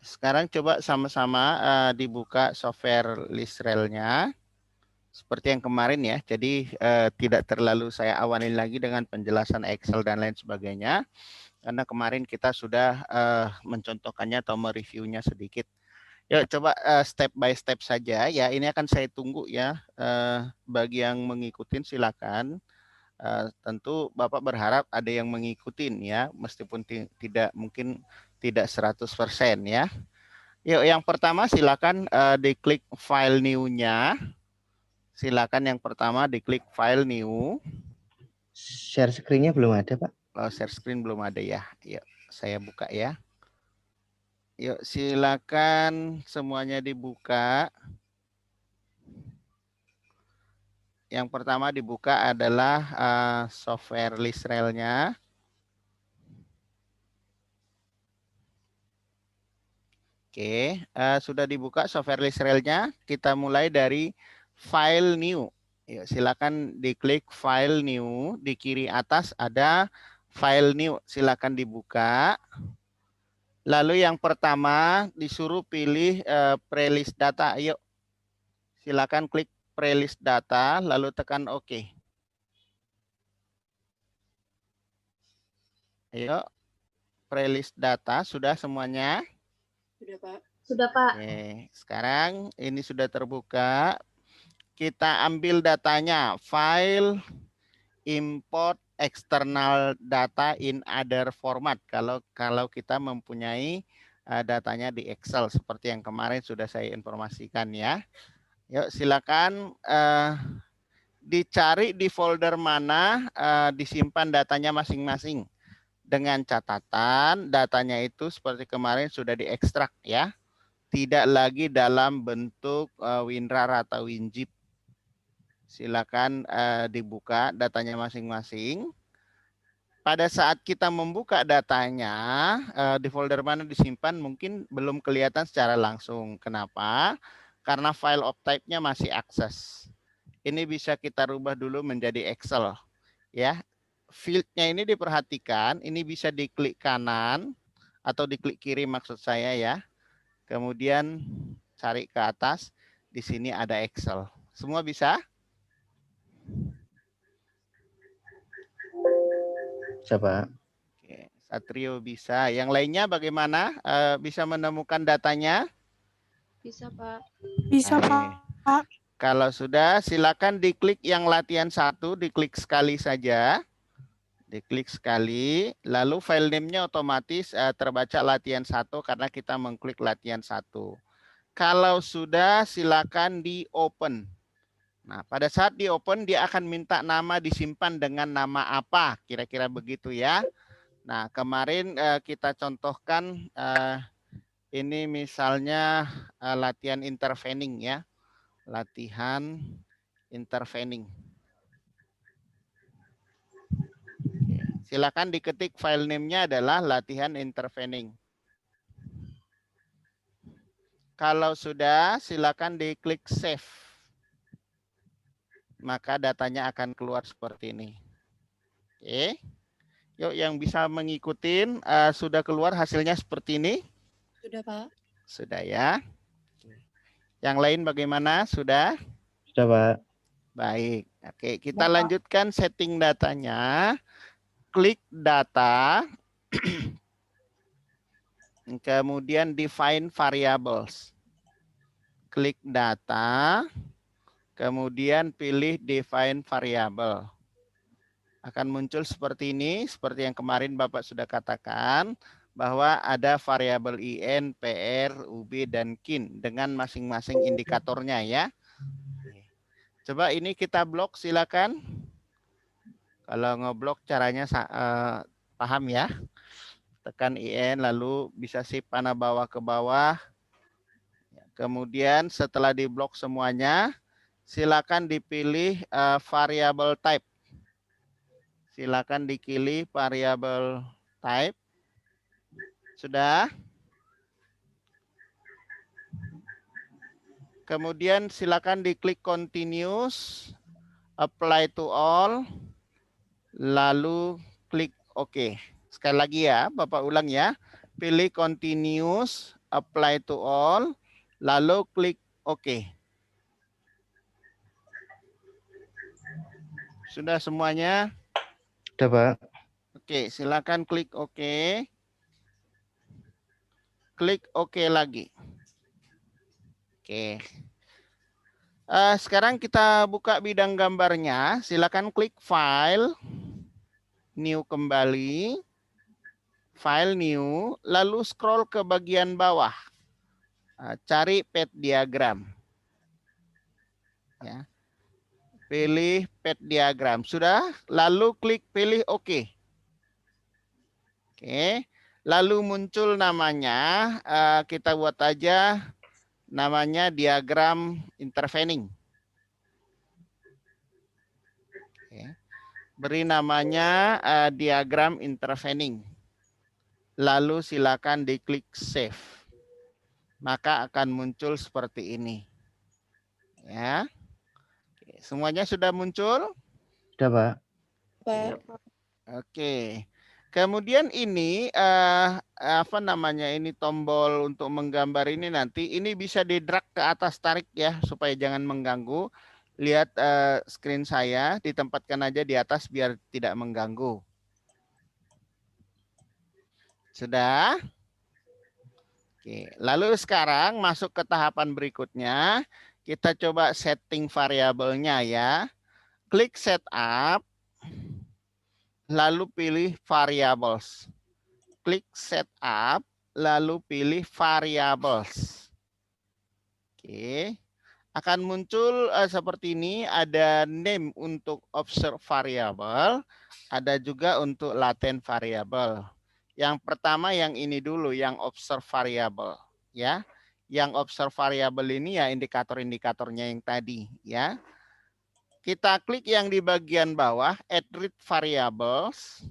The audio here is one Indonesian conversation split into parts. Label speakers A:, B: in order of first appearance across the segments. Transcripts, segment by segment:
A: Sekarang coba sama-sama dibuka software list rail-nya. Seperti yang kemarin ya, jadi tidak terlalu saya awanin lagi dengan penjelasan Excel dan lain sebagainya. Karena kemarin kita sudah mencontohkannya atau mereviewnya sedikit. Ya, coba step by step saja ya. Ini akan saya tunggu ya. Bagi yang mengikutin silakan. Tentu Bapak berharap ada yang mengikutin ya, meskipun tidak mungkin tidak 100% ya. Yuk, yang pertama silakan diklik file new-nya. Silakan yang pertama diklik file new.
B: Share screen-nya belum ada, Pak.
A: Share screen belum ada ya. Yuk, saya buka ya. Yuk, silakan semuanya dibuka. Yang pertama dibuka adalah software list rail-nya. Oke, sudah dibuka software list rail-nya. Kita mulai dari file new. Yuk, silakan diklik file new. Di kiri atas ada file new. Silakan dibuka. Lalu yang pertama disuruh pilih playlist data. Yuk, silakan klik playlist data, lalu tekan OK. Ayo, playlist data sudah semuanya?
C: Sudah, Pak. Sudah, Pak.
A: Oke, sekarang ini sudah terbuka. Kita ambil datanya, file import external data in other format. Kalau kita mempunyai datanya di Excel seperti yang kemarin sudah saya informasikan ya. Yuk silakan dicari di folder mana disimpan datanya masing-masing. Dengan catatan datanya itu seperti kemarin sudah diekstrak ya. Tidak lagi dalam bentuk WinRAR atau WinZip. Silakan dibuka datanya masing-masing. Pada saat kita membuka datanya, di folder mana disimpan mungkin belum kelihatan secara langsung. Kenapa? Karena file of type-nya masih akses. Ini bisa kita rubah dulu menjadi Excel. Ya, field-nya ini diperhatikan, ini bisa diklik kanan atau diklik kiri maksud saya ya. Kemudian cari ke atas, di sini ada Excel. Semua bisa?
B: Bisa, Pak.
A: Oke, Satrio bisa. Yang lainnya bagaimana? Bisa menemukan datanya?
C: Bisa, Pak.
D: Bisa,
A: Oke.
D: Pak.
A: Kalau sudah, silakan diklik yang latihan 1, diklik sekali saja. Diklik sekali, lalu file name-nya otomatis terbaca latihan 1 karena kita mengklik latihan 1. Kalau sudah, silakan di-open. Nah, pada saat di-open, dia akan minta nama disimpan dengan nama apa, kira-kira begitu ya. Nah, kemarin kita contohkan ini misalnya latihan intervening ya. Latihan intervening. Silakan diketik file name-nya adalah latihan intervening. Kalau sudah, silakan diklik save. Maka datanya akan keluar seperti ini. Oke. Yuk yang bisa mengikuti sudah keluar hasilnya seperti ini?
C: Sudah, Pak.
A: Sudah ya. Yang lain bagaimana? Sudah?
B: Sudah, Pak.
A: Baik. Oke, kita lanjutkan setting datanya. Klik data. Kemudian define variables. Klik data. Kemudian pilih define variable. Akan muncul seperti ini, seperti yang kemarin Bapak sudah katakan, bahwa ada variabel IN, PR, UB, dan KIN dengan masing-masing indikatornya ya. Coba ini kita blok silakan. Kalau ngeblok caranya paham ya. Tekan IN lalu bisa shift panah bawah ke bawah. Kemudian setelah diblok semuanya, silakan dipilih variable type. Silakan dipilih variable type. Sudah? Kemudian silakan diklik continuous, apply to all, lalu klik OK. Sekali lagi ya, Bapak ulang ya. Pilih continuous, apply to all, lalu klik OK. Sudah semuanya?
B: Sudah, Pak.
A: Oke, silakan klik OK. Klik OK lagi. Oke. Sekarang kita buka bidang gambarnya. Silakan klik File, New kembali, File New, lalu scroll ke bagian bawah. Cari pet diagram. Ya. Pilih pet diagram. Sudah? Lalu klik pilih OK. Oke. Lalu muncul namanya. Kita buat aja namanya diagram intervening. Oke. Beri namanya diagram intervening. Lalu silakan diklik save. Maka akan muncul seperti ini. Ya. Oke. Semuanya sudah muncul?
B: Sudah, Pak.
C: Pak.
A: Oke. Kemudian ini apa namanya ini tombol untuk menggambar ini nanti ini bisa di-drag ke atas, tarik ya supaya jangan mengganggu. Lihat screen saya, ditempatkan aja di atas biar tidak mengganggu. Sudah? Oke, lalu sekarang masuk ke tahapan berikutnya. Kita coba setting variabelnya ya. Klik setup. Lalu pilih variables. Klik setup, lalu pilih variables. Oke. Akan muncul seperti ini, ada name untuk observe variable, ada juga untuk latent variable. Yang pertama yang ini dulu, yang observe variable, ya. Yang observe variable ini ya indikator-indikatornya yang tadi, ya. Kita klik yang di bagian bawah, add read variables.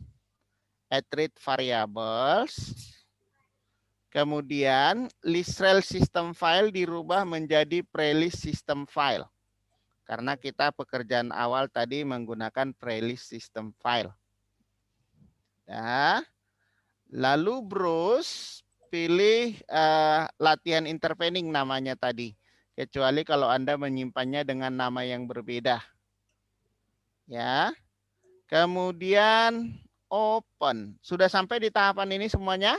A: Add read variables. Kemudian list rel system file dirubah menjadi prelist system file. Karena kita pekerjaan awal tadi menggunakan prelist system file. Ya. Lalu browse, pilih latihan intervening namanya tadi. Kecuali kalau Anda menyimpannya dengan nama yang berbeda. Ya. Kemudian open. Sudah sampai di tahapan ini semuanya?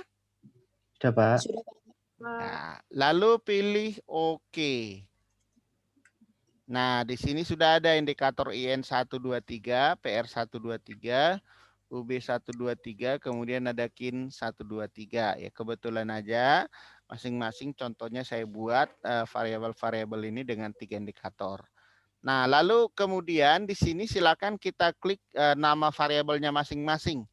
B: Sudah, Pak.
C: Sudah, Pak.
A: Nah, lalu pilih OK. Nah, di sini sudah ada indikator IN123, PR123, UB123, kemudian ada KIN 123. Ya, kebetulan aja masing-masing contohnya saya buat variabel-variabel ini dengan 3 indikator. Nah, lalu kemudian di sini silakan kita klik nama variabelnya masing-masing.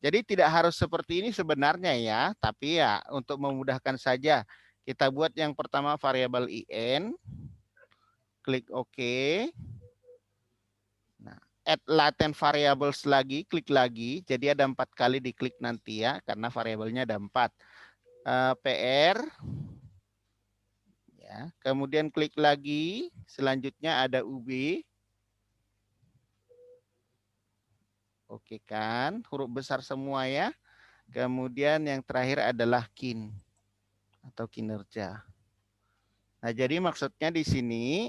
A: Jadi tidak harus seperti ini sebenarnya ya, tapi ya untuk memudahkan saja kita buat yang pertama variabel IN, klik OK. Nah, add latent variables lagi, klik lagi. Jadi ada 4 kali diklik nanti ya, karena variabelnya ada 4. PR, ya. Kemudian klik lagi. Selanjutnya ada UB. Oke kan, huruf besar semua ya. Kemudian yang terakhir adalah KIN atau kinerja. Nah, jadi maksudnya di sini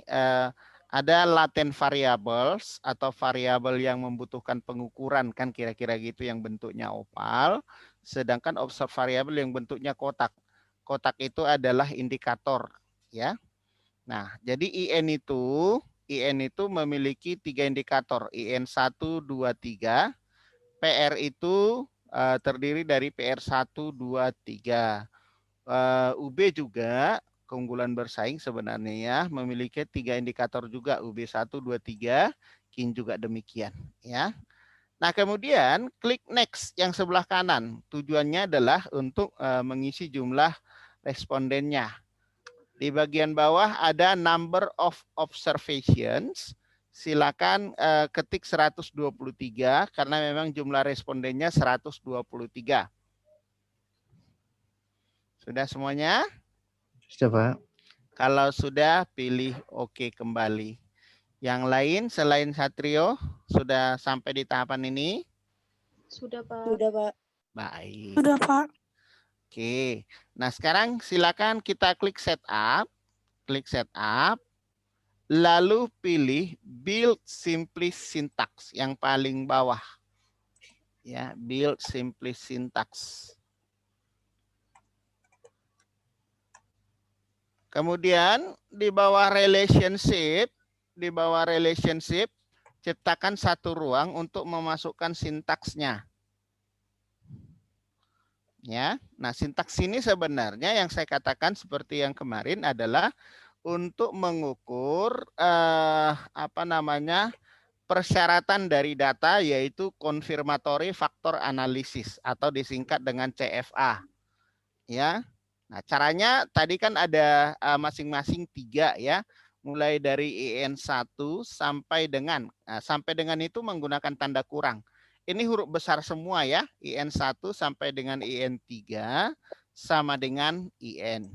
A: ada latent variables atau variabel yang membutuhkan pengukuran kan kira-kira gitu yang bentuknya oval, sedangkan observe variable yang bentuknya kotak. Kotak itu adalah indikator ya. Nah, jadi IN itu memiliki 3 indikator, IN1, 2, 3. PR itu terdiri dari PR1, 2, 3. UB juga keunggulan bersaing sebenarnya ya, memiliki 3 indikator juga, UB1, 2, 3, KIN juga demikian ya. Nah, kemudian klik next yang sebelah kanan. Tujuannya adalah untuk mengisi jumlah respondennya. Di bagian bawah ada number of observations. Silakan ketik 123 karena memang jumlah respondennya 123. Sudah semuanya?
B: Sudah, Pak.
A: Kalau sudah, pilih OK kembali. Yang lain selain Satrio sudah sampai di tahapan ini?
C: Sudah, Pak. Sudah, Pak.
A: Baik.
C: Sudah, Pak.
A: Oke. Nah, sekarang silakan kita klik setup. Klik setup. Lalu pilih build simply syntax yang paling bawah. Ya, build simply syntax. Kemudian di bawah relationship, ciptakan satu ruang untuk memasukkan sintaksnya. Ya, nah sintaks ini sebenarnya yang saya katakan seperti yang kemarin adalah untuk mengukur persyaratan dari data, yaitu confirmatory factor analysis atau disingkat dengan CFA. Ya, nah caranya tadi kan ada masing-masing 3 ya, mulai dari IN1 sampai dengan itu menggunakan tanda kurang. Ini huruf besar semua ya, IN1 sampai dengan IN3 sama dengan IN.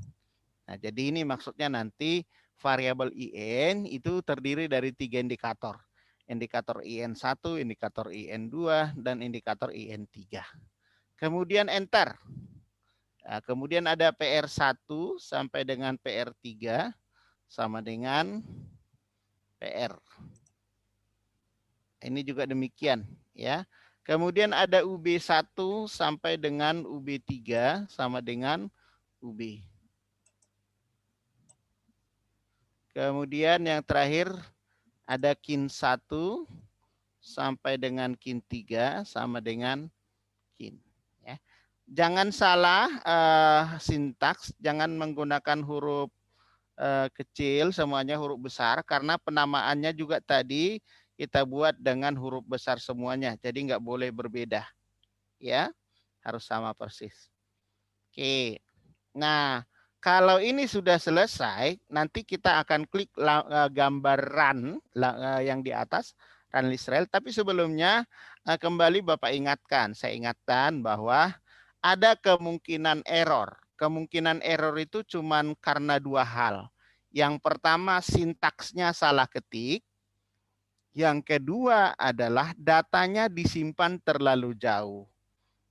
A: Nah, jadi ini maksudnya nanti variabel IN itu terdiri dari 3 indikator. Indikator IN1, indikator IN2, dan indikator IN3. Kemudian enter. Nah, kemudian ada PR1 sampai dengan PR3 sama dengan PR. Ini juga demikian ya. Kemudian ada UB1 sampai dengan UB3 sama dengan UB. Kemudian yang terakhir ada kin 1 sampai dengan kin 3 sama dengan kin. Ya. Jangan salah sintaks, jangan menggunakan huruf kecil, semuanya huruf besar, karena penamaannya juga tadi kita buat dengan huruf besar semuanya, jadi nggak boleh berbeda, ya, harus sama persis. Oke, nah kalau ini sudah selesai, nanti kita akan klik gambar run yang di atas, run list rel. Tapi sebelumnya kembali Bapak ingatkan, saya ingatkan bahwa ada kemungkinan error. Kemungkinan error itu cuma karena 2 hal. Yang pertama sintaksnya salah ketik. Yang kedua adalah datanya disimpan terlalu jauh.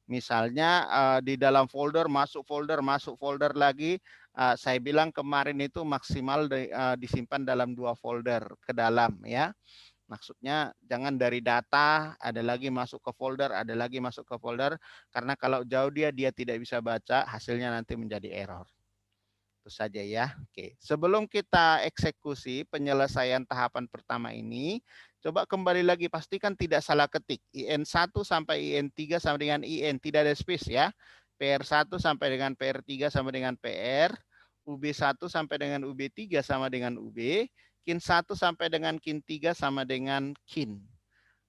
A: Misalnya di dalam folder, masuk folder lagi. Saya bilang kemarin itu maksimal disimpan dalam 2 folder ke dalam ya. Maksudnya jangan dari data, ada lagi masuk ke folder, ada lagi masuk ke folder. Karena kalau jauh dia tidak bisa baca, hasilnya nanti menjadi error. Itu saja ya. Oke. Sebelum kita eksekusi penyelesaian tahapan pertama ini, coba kembali lagi, pastikan tidak salah ketik. IN1 sampai IN3 sama dengan IN, tidak ada space ya. PR1 sampai dengan PR3 sama dengan PR, UB1 sampai dengan UB3 sama dengan UB, kin 1 sampai dengan kin 3 sama dengan kin.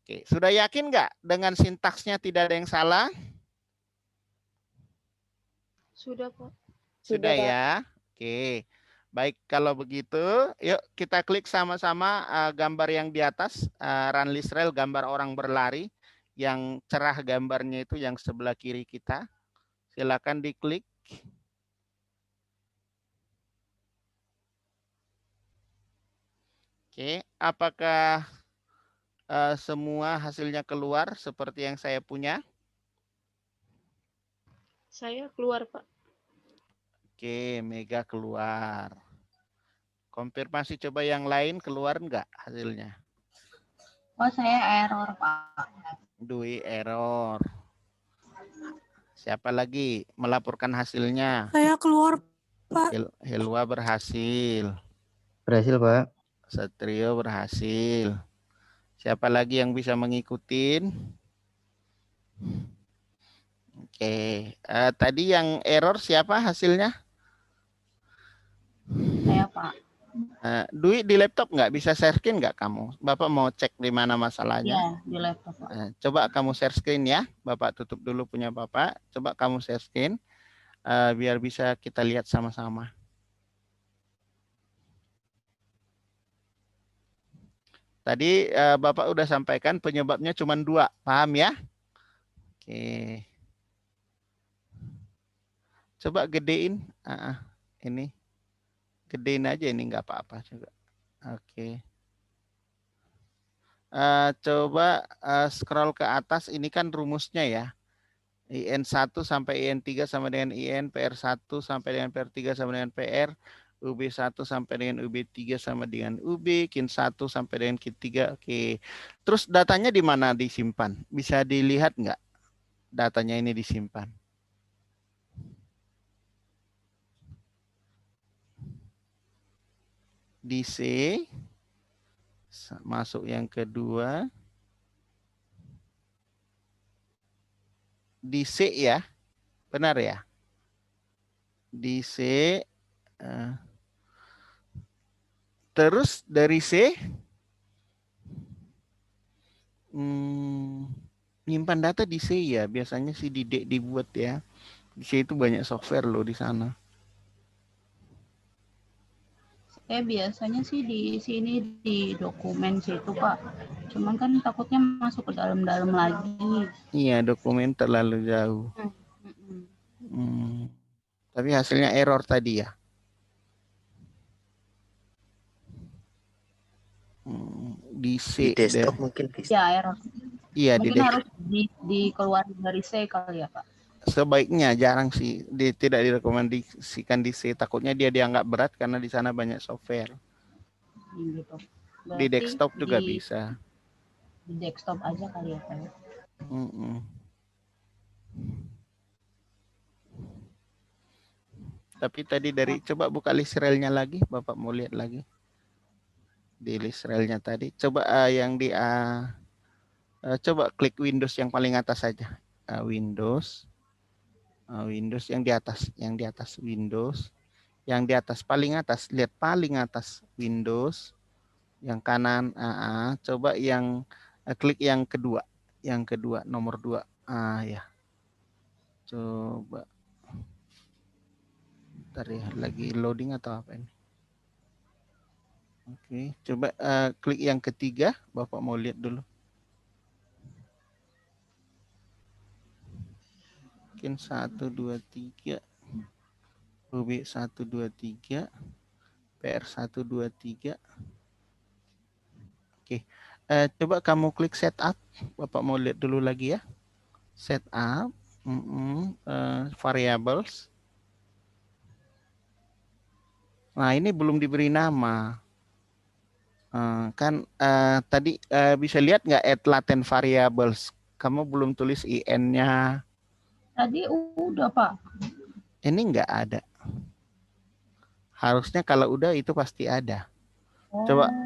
A: Oke, sudah yakin nggak dengan sintaksnya tidak ada yang salah?
C: Sudah, Pak.
A: Sudah ya. Oke. Baik, kalau begitu, yuk kita klik sama-sama gambar yang di atas, run list rel, gambar orang berlari, yang cerah gambarnya itu yang sebelah kiri kita. Silakan diklik. Oke, apakah semua hasilnya keluar seperti yang saya punya?
C: Saya keluar, Pak.
A: Oke, Mega keluar. Konfirmasi coba yang lain keluar enggak hasilnya?
D: Oh, saya error, Pak.
A: Dui error. Siapa lagi melaporkan hasilnya?
E: Saya keluar, Pak.
A: Helwa berhasil.
B: Berhasil, Pak.
A: Satrio berhasil. Siapa lagi yang bisa mengikuti? Oke. Tadi yang error siapa hasilnya?
D: Saya, Pak.
A: Dwi di laptop nggak bisa share screen nggak kamu? Bapak mau cek di mana masalahnya.
D: Iya, di laptop, Pak.
A: Coba kamu share screen ya. Bapak tutup dulu punya Bapak. Coba kamu share screen biar bisa kita lihat sama-sama. Tadi Bapak udah sampaikan penyebabnya cuma 2, paham ya? Oke. Coba gedein ini. Gedein aja ini nggak apa-apa juga. Oke. Coba scroll ke atas, ini kan rumusnya ya. IN1 sampai IN3 sama dengan IN, PR1 sampai dengan PR3 sama dengan PR, UB1 sampai dengan UB3 sama dengan UB, KIN1 sampai dengan KIN3. Oke. Terus datanya di mana disimpan? Bisa dilihat nggak datanya ini disimpan? Di C, masuk yang kedua. Di C ya, benar ya? Di C, terus dari C, nyimpan data di C ya, biasanya sih di D dibuat ya. Di C itu banyak software loh di sana.
D: Saya biasanya sih di sini di dokumen situ Pak. Cuman kan takutnya masuk ke dalam-dalam lagi.
A: Iya, dokumen terlalu jauh. Tapi hasilnya error tadi ya. Di C.
B: Di desktop mungkin bisa.
D: Ya error.
A: Iya,
D: Mungkin
A: di
D: harus dikeluarin dari C kali ya Pak.
A: sebaiknya jarang sih tidak direkomendasikan di C. Takutnya dia dianggap berat karena di sana banyak software.
D: Gitu.
A: Di
D: Berarti
A: desktop juga bisa.
D: Di desktop aja kali ya Pak.
A: Tapi tadi dari coba buka list relnya lagi, Bapak mau lihat lagi. Di list relnya tadi, coba yang di coba klik Windows yang paling atas saja. Windows yang di atas Windows, yang di atas paling atas, lihat paling atas Windows, yang kanan, coba yang klik yang kedua nomor 2, ya, coba, bentar ya, lagi loading atau apa ini? Oke, coba klik yang ketiga, Bapak mau lihat dulu. Mungkin 1, 2, 3. UB 1, 2, 3. PR 1, 2, 3. Oke, coba kamu klik setup. Bapak mau lihat dulu lagi ya. Setup, variables. Nah, ini belum diberi nama. Kan tadi bisa lihat nggak add latent variables? Kamu belum tulis IN-nya.
D: Tadi udah Pak.
A: Ini nggak ada. Harusnya kalau udah itu pasti ada.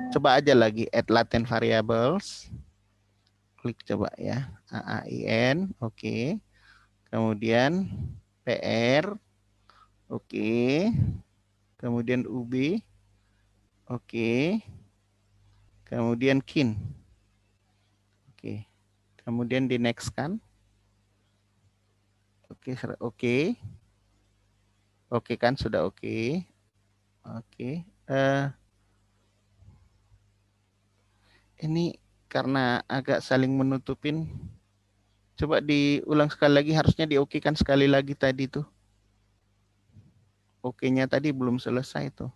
A: Coba aja lagi add latent variables. Klik coba ya. AAIN, oke. Kemudian PR, oke. Kemudian UB, oke. Kemudian KIN. Oke. Kemudian di next kan. Oke, oke. Oke kan sudah oke. Oke. Ini karena agak saling menutupin. Coba diulang sekali lagi, harusnya diokekan sekali lagi tadi tuh. Oke-nya tadi belum selesai tuh.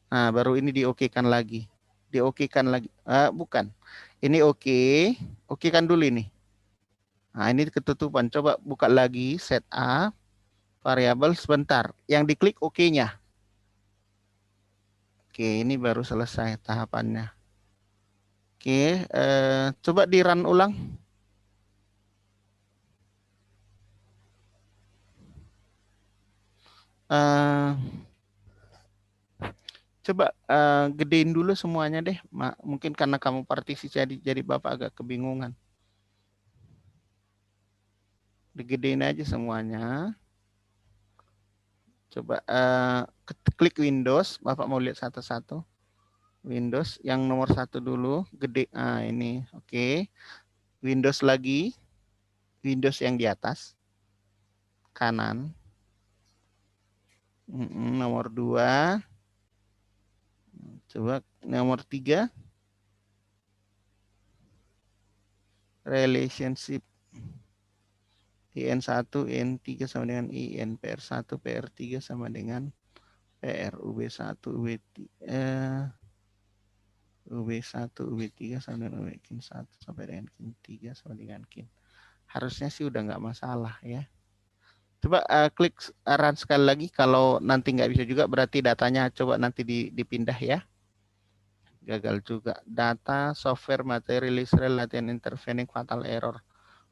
A: Nah, baru ini diokekan lagi. Diokekan lagi. Bukan. Ini oke. Okekan dulu ini. Nah, ini ketutupan. Coba buka lagi setup variabel sebentar. Yang diklik oke-nya. Oke, ini baru selesai tahapannya. Oke, coba di run ulang. Coba gedein dulu semuanya deh. Mungkin karena kamu partisi jadi Bapak agak kebingungan. Digedein aja semuanya. Coba klik Windows. Bapak mau lihat satu-satu. Windows yang nomor 1 dulu. Gede. Ini. Oke. Windows lagi. Windows yang di atas. Kanan. Nomor 2. Coba nomor 3. Relationship. IN1, IN3 sama dengan IN, PR1, PR3 sama dengan PR, UB1, UB1, UB3 sama dengan UB KIN1 sampai dengan KIN3 sama dengan KIN. Harusnya sih udah nggak masalah ya. Coba klik run sekali lagi. Kalau nanti nggak bisa juga berarti datanya coba nanti dipindah ya. Gagal juga. Data, software, materi, literal, latihan, intervening, fatal error.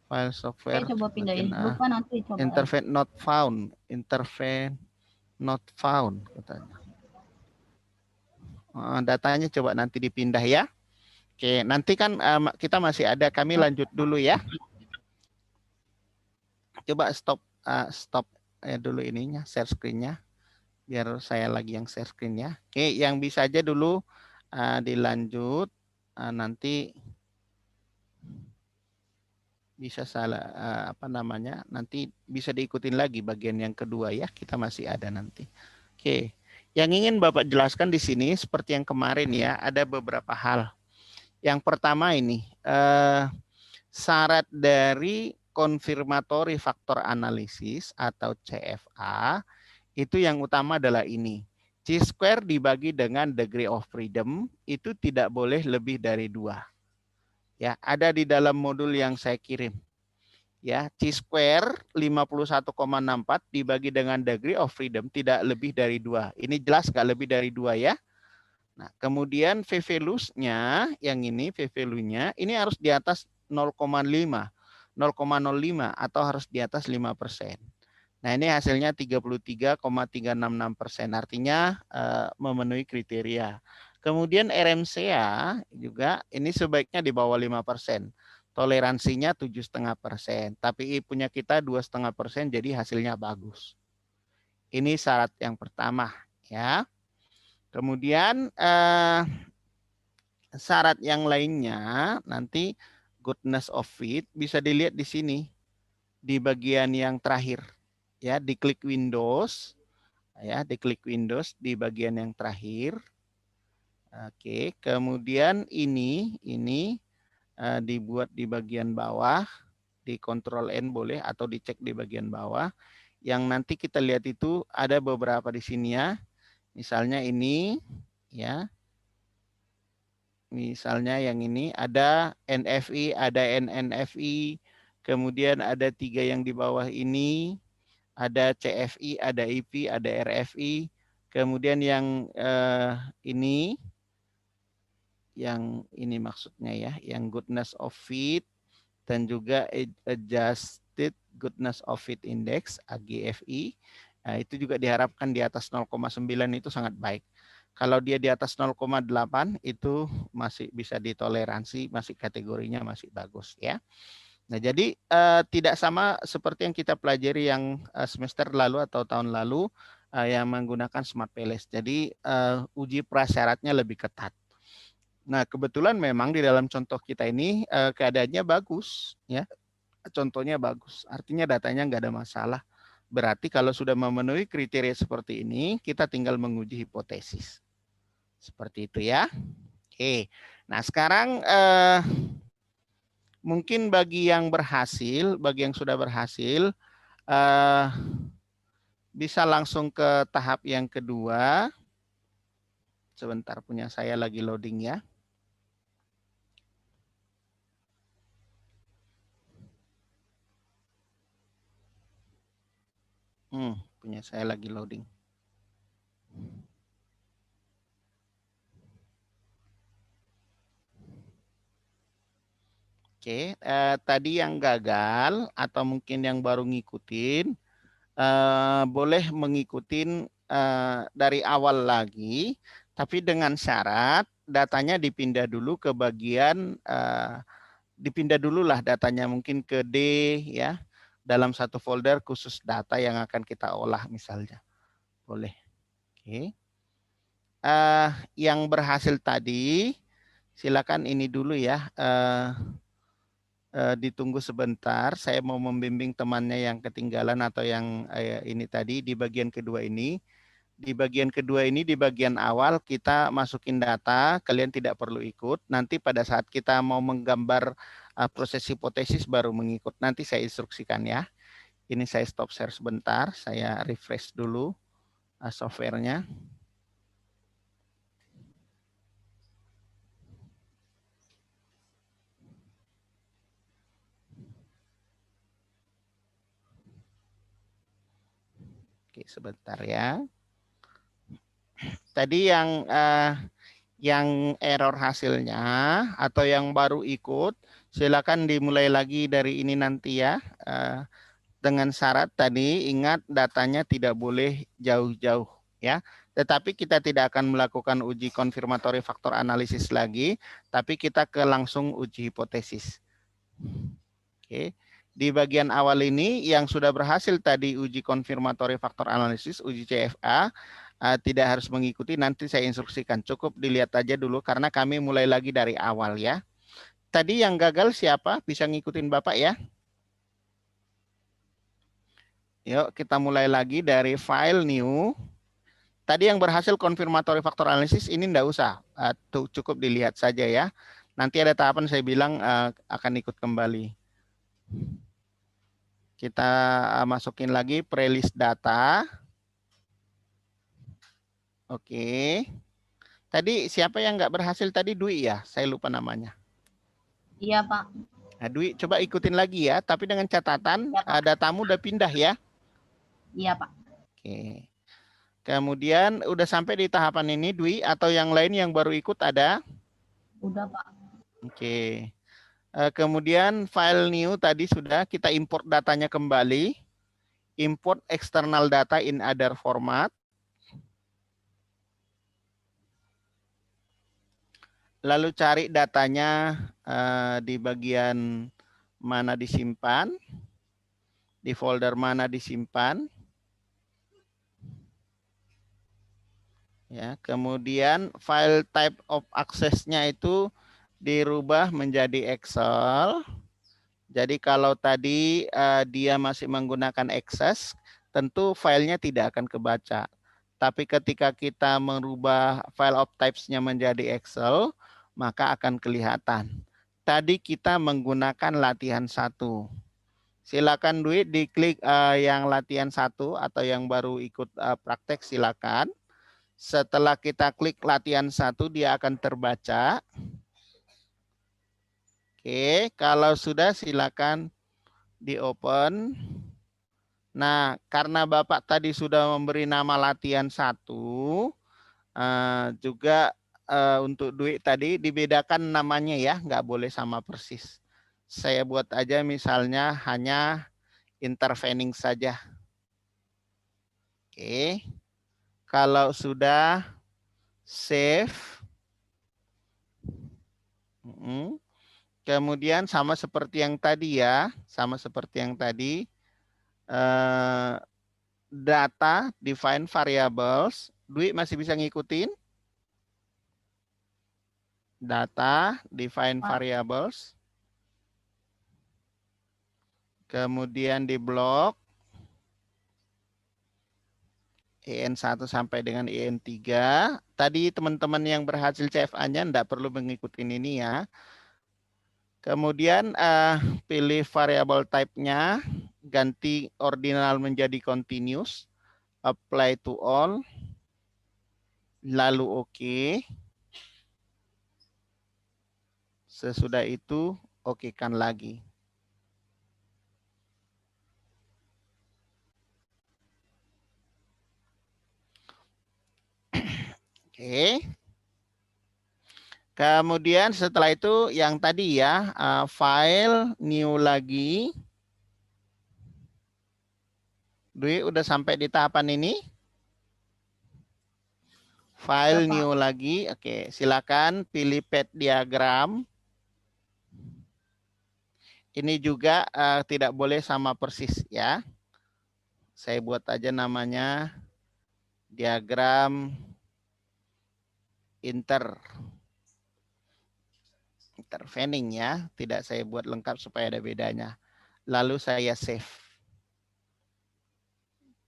A: File software,
D: Coba pindahin dulu
A: latihan,
D: Pak, nanti coba.
A: intervene not found. Intervene not found katanya. Datanya coba nanti dipindah ya. Oke, nanti kan kita masih ada. Kami lanjut dulu ya. Coba stop dulu ininya, share screen-nya. Biar saya lagi yang share screen-nya. Oke, yang bisa aja dulu dilanjut. Nanti bisa salah nanti bisa diikutin lagi bagian yang kedua ya. Kita masih ada nanti. Oke. Yang ingin Bapak jelaskan di sini seperti yang kemarin ya, ada beberapa hal. Yang pertama ini syarat dari konfirmatory faktor analisis atau CFA itu yang utama adalah ini. Chi-square dibagi dengan degree of freedom itu tidak boleh lebih dari 2. Ya, ada di dalam modul yang saya kirim. Ya, Chi-square 51,64 dibagi dengan degree of freedom tidak lebih dari 2. Ini jelas nggak lebih dari 2 ya. Nah, kemudian V-values-nya yang ini V-value-nya ini harus di atas 0,5, 0,05 atau harus di atas 5%. Nah, ini hasilnya 33,366%, artinya memenuhi kriteria. Kemudian RMCA juga ini sebaiknya di bawah 5%. Toleransinya 7,5%, tapi punya kita 2,5%, jadi hasilnya bagus. Ini syarat yang pertama ya. Kemudian syarat yang lainnya nanti goodness of fit bisa dilihat di sini di bagian yang terakhir ya, diklik Windows ya, diklik Windows di bagian yang terakhir. Oke, kemudian ini dibuat di bagian bawah, di Ctrl N boleh atau dicek di bagian bawah. Yang nanti kita lihat itu ada beberapa di sini ya. Misalnya ini ya. Misalnya yang ini ada NFI, ada NNFI, kemudian ada 3 yang di bawah ini, ada CFI, ada IP, ada RFI, kemudian yang ini maksudnya ya, yang goodness of fit dan juga adjusted goodness of fit index AGFI. Nah, itu juga diharapkan di atas 0,9 itu sangat baik. Kalau dia di atas 0,8 itu masih bisa ditoleransi, masih kategorinya masih bagus ya. Nah, jadi tidak sama seperti yang kita pelajari yang semester lalu atau tahun lalu yang menggunakan Smart PLS. Jadi uji prasyaratnya lebih ketat. Nah, kebetulan memang di dalam contoh kita ini keadaannya bagus ya. Contohnya bagus. Artinya datanya nggak ada masalah. Berarti kalau sudah memenuhi kriteria seperti ini, kita tinggal menguji hipotesis. Seperti itu ya. Oke. Nah, sekarang mungkin bagi yang berhasil, bagi yang sudah berhasil, bisa langsung ke tahap yang kedua. Sebentar, punya saya lagi loading ya. Punya saya lagi loading. Oke, tadi yang gagal atau mungkin yang baru ngikutin, boleh mengikutin dari awal lagi, tapi dengan syarat datanya dipindah dulu ke bagian, dipindah dulu lah datanya mungkin ke D ya, dalam satu folder khusus data yang akan kita olah misalnya. Boleh. Oke. Yang berhasil tadi, silakan ini dulu ya. Ditunggu sebentar, saya mau membimbing temannya yang ketinggalan atau yang ini tadi di bagian kedua ini. Di bagian kedua ini, di bagian awal kita masukin data, kalian tidak perlu ikut. Nanti pada saat kita mau menggambar proses hipotesis baru mengikut. Nanti saya instruksikan ya. Ini saya stop share sebentar, saya refresh dulu softwarenya. Oke, sebentar ya. Tadi yang error hasilnya atau yang baru ikut, silakan dimulai lagi dari ini nanti ya. Dengan syarat tadi ingat datanya tidak boleh jauh-jauh ya. Tetapi kita tidak akan melakukan uji konfirmatori faktor analisis lagi, tapi kita ke langsung uji hipotesis. Oke. Di bagian awal ini yang sudah berhasil tadi uji konfirmatori faktor analisis, uji CFA, tidak harus mengikuti, nanti saya instruksikan. Cukup dilihat aja dulu karena kami mulai lagi dari awal ya. Tadi yang gagal siapa? Bisa ngikutin Bapak ya? Yuk kita mulai lagi dari file new. Tadi yang berhasil konfirmatori faktor analisis ini enggak usah. Cukup dilihat saja ya. Nanti ada tahapan saya bilang akan ikut kembali. Kita masukin lagi prelist data. Oke. Tadi siapa yang nggak berhasil tadi? Dwi ya? Saya lupa namanya.
D: Iya, Pak.
A: Nah, Dwi coba ikutin lagi ya. Tapi dengan catatan
D: Ya, Pak.
A: datamu udah pindah ya.
D: Iya, Pak.
A: Oke. Kemudian udah sampai di tahapan ini Dwi atau yang lain yang baru ikut ada?
D: Udah, Pak.
A: Oke. Kemudian file new tadi sudah kita import datanya kembali. Import external data in other format. Lalu cari datanya di bagian mana disimpan. Di folder mana disimpan. Ya, kemudian file type of access-nya itu dirubah menjadi Excel. Jadi kalau tadi dia masih menggunakan Access, tentu filenya tidak akan kebaca. Tapi ketika kita merubah file of types-nya menjadi Excel, maka akan kelihatan. Tadi kita menggunakan latihan 1. Silakan Dwi diklik yang latihan 1 atau yang baru ikut praktek silakan. Setelah kita klik latihan 1, dia akan terbaca. Oke, kalau sudah silakan di-open. Nah, karena Bapak tadi sudah memberi nama latihan 1, juga untuk Dwi tadi dibedakan namanya ya, nggak boleh sama persis. Saya buat aja misalnya hanya intervening saja. Oke, kalau sudah save. Kemudian sama seperti yang tadi ya, data define variables. Dwi masih bisa ngikutin? Data define variables. Kemudian di blok EN1 sampai dengan EN3. Tadi teman-teman yang berhasil CFA-nya enggak perlu mengikuti ini ya. Kemudian pilih variable type-nya, ganti ordinal menjadi continuous, apply to all, lalu oke. Sesudah itu okekan lagi. Oke. Kemudian setelah itu yang tadi ya, file new lagi. Dwi udah sampai di tahapan ini? File new lagi. Oke, silakan pilih pad diagram. Ini juga tidak boleh sama persis ya. Saya buat aja namanya diagram intervening ya. Tidak saya buat lengkap supaya ada bedanya. Lalu saya save.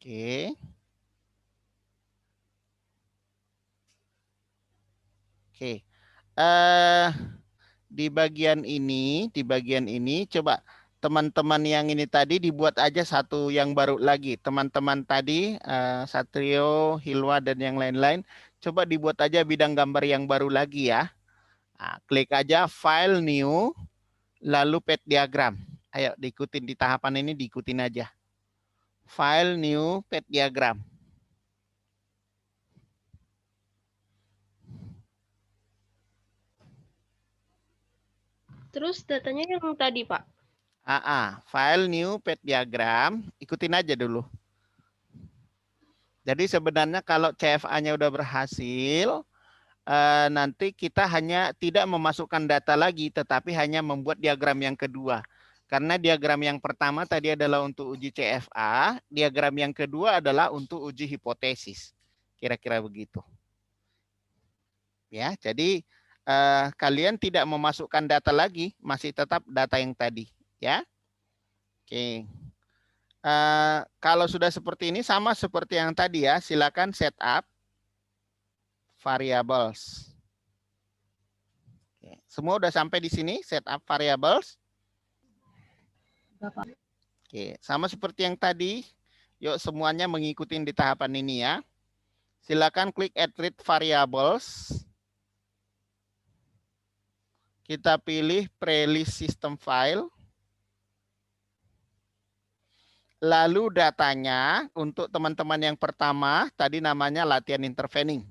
A: Oke. Oke. Di bagian ini coba teman-teman yang ini tadi dibuat aja satu yang baru lagi. Teman-teman tadi Satrio, Hilwa dan yang lain-lain coba dibuat aja bidang gambar yang baru lagi ya. Nah, klik aja file new lalu pad diagram. Ayo diikutin di tahapan ini, diikutin aja. file new pet diagram.
C: Terus datanya yang tadi, Pak.
A: File new pet diagram, ikutin aja dulu. Jadi sebenarnya kalau CFA-nya udah berhasil, nanti kita hanya tidak memasukkan data lagi, tetapi hanya membuat diagram yang kedua. Karena diagram yang pertama tadi adalah untuk uji CFA, diagram yang kedua adalah untuk uji hipotesis. Kira-kira begitu. Ya, jadi kalian tidak memasukkan data lagi, masih tetap data yang tadi, ya. Oke. Kalau sudah seperti ini sama seperti yang tadi ya, silakan setup variables. Oke. Semua udah sampai di sini, setup variables.
D: Bapak.
A: Oke, sama seperti yang tadi. Yuk semuanya mengikuti di tahapan ini ya. Silakan klik add read variables. Kita pilih prelist system file. Lalu datanya untuk teman-teman yang pertama tadi namanya latihan intervening.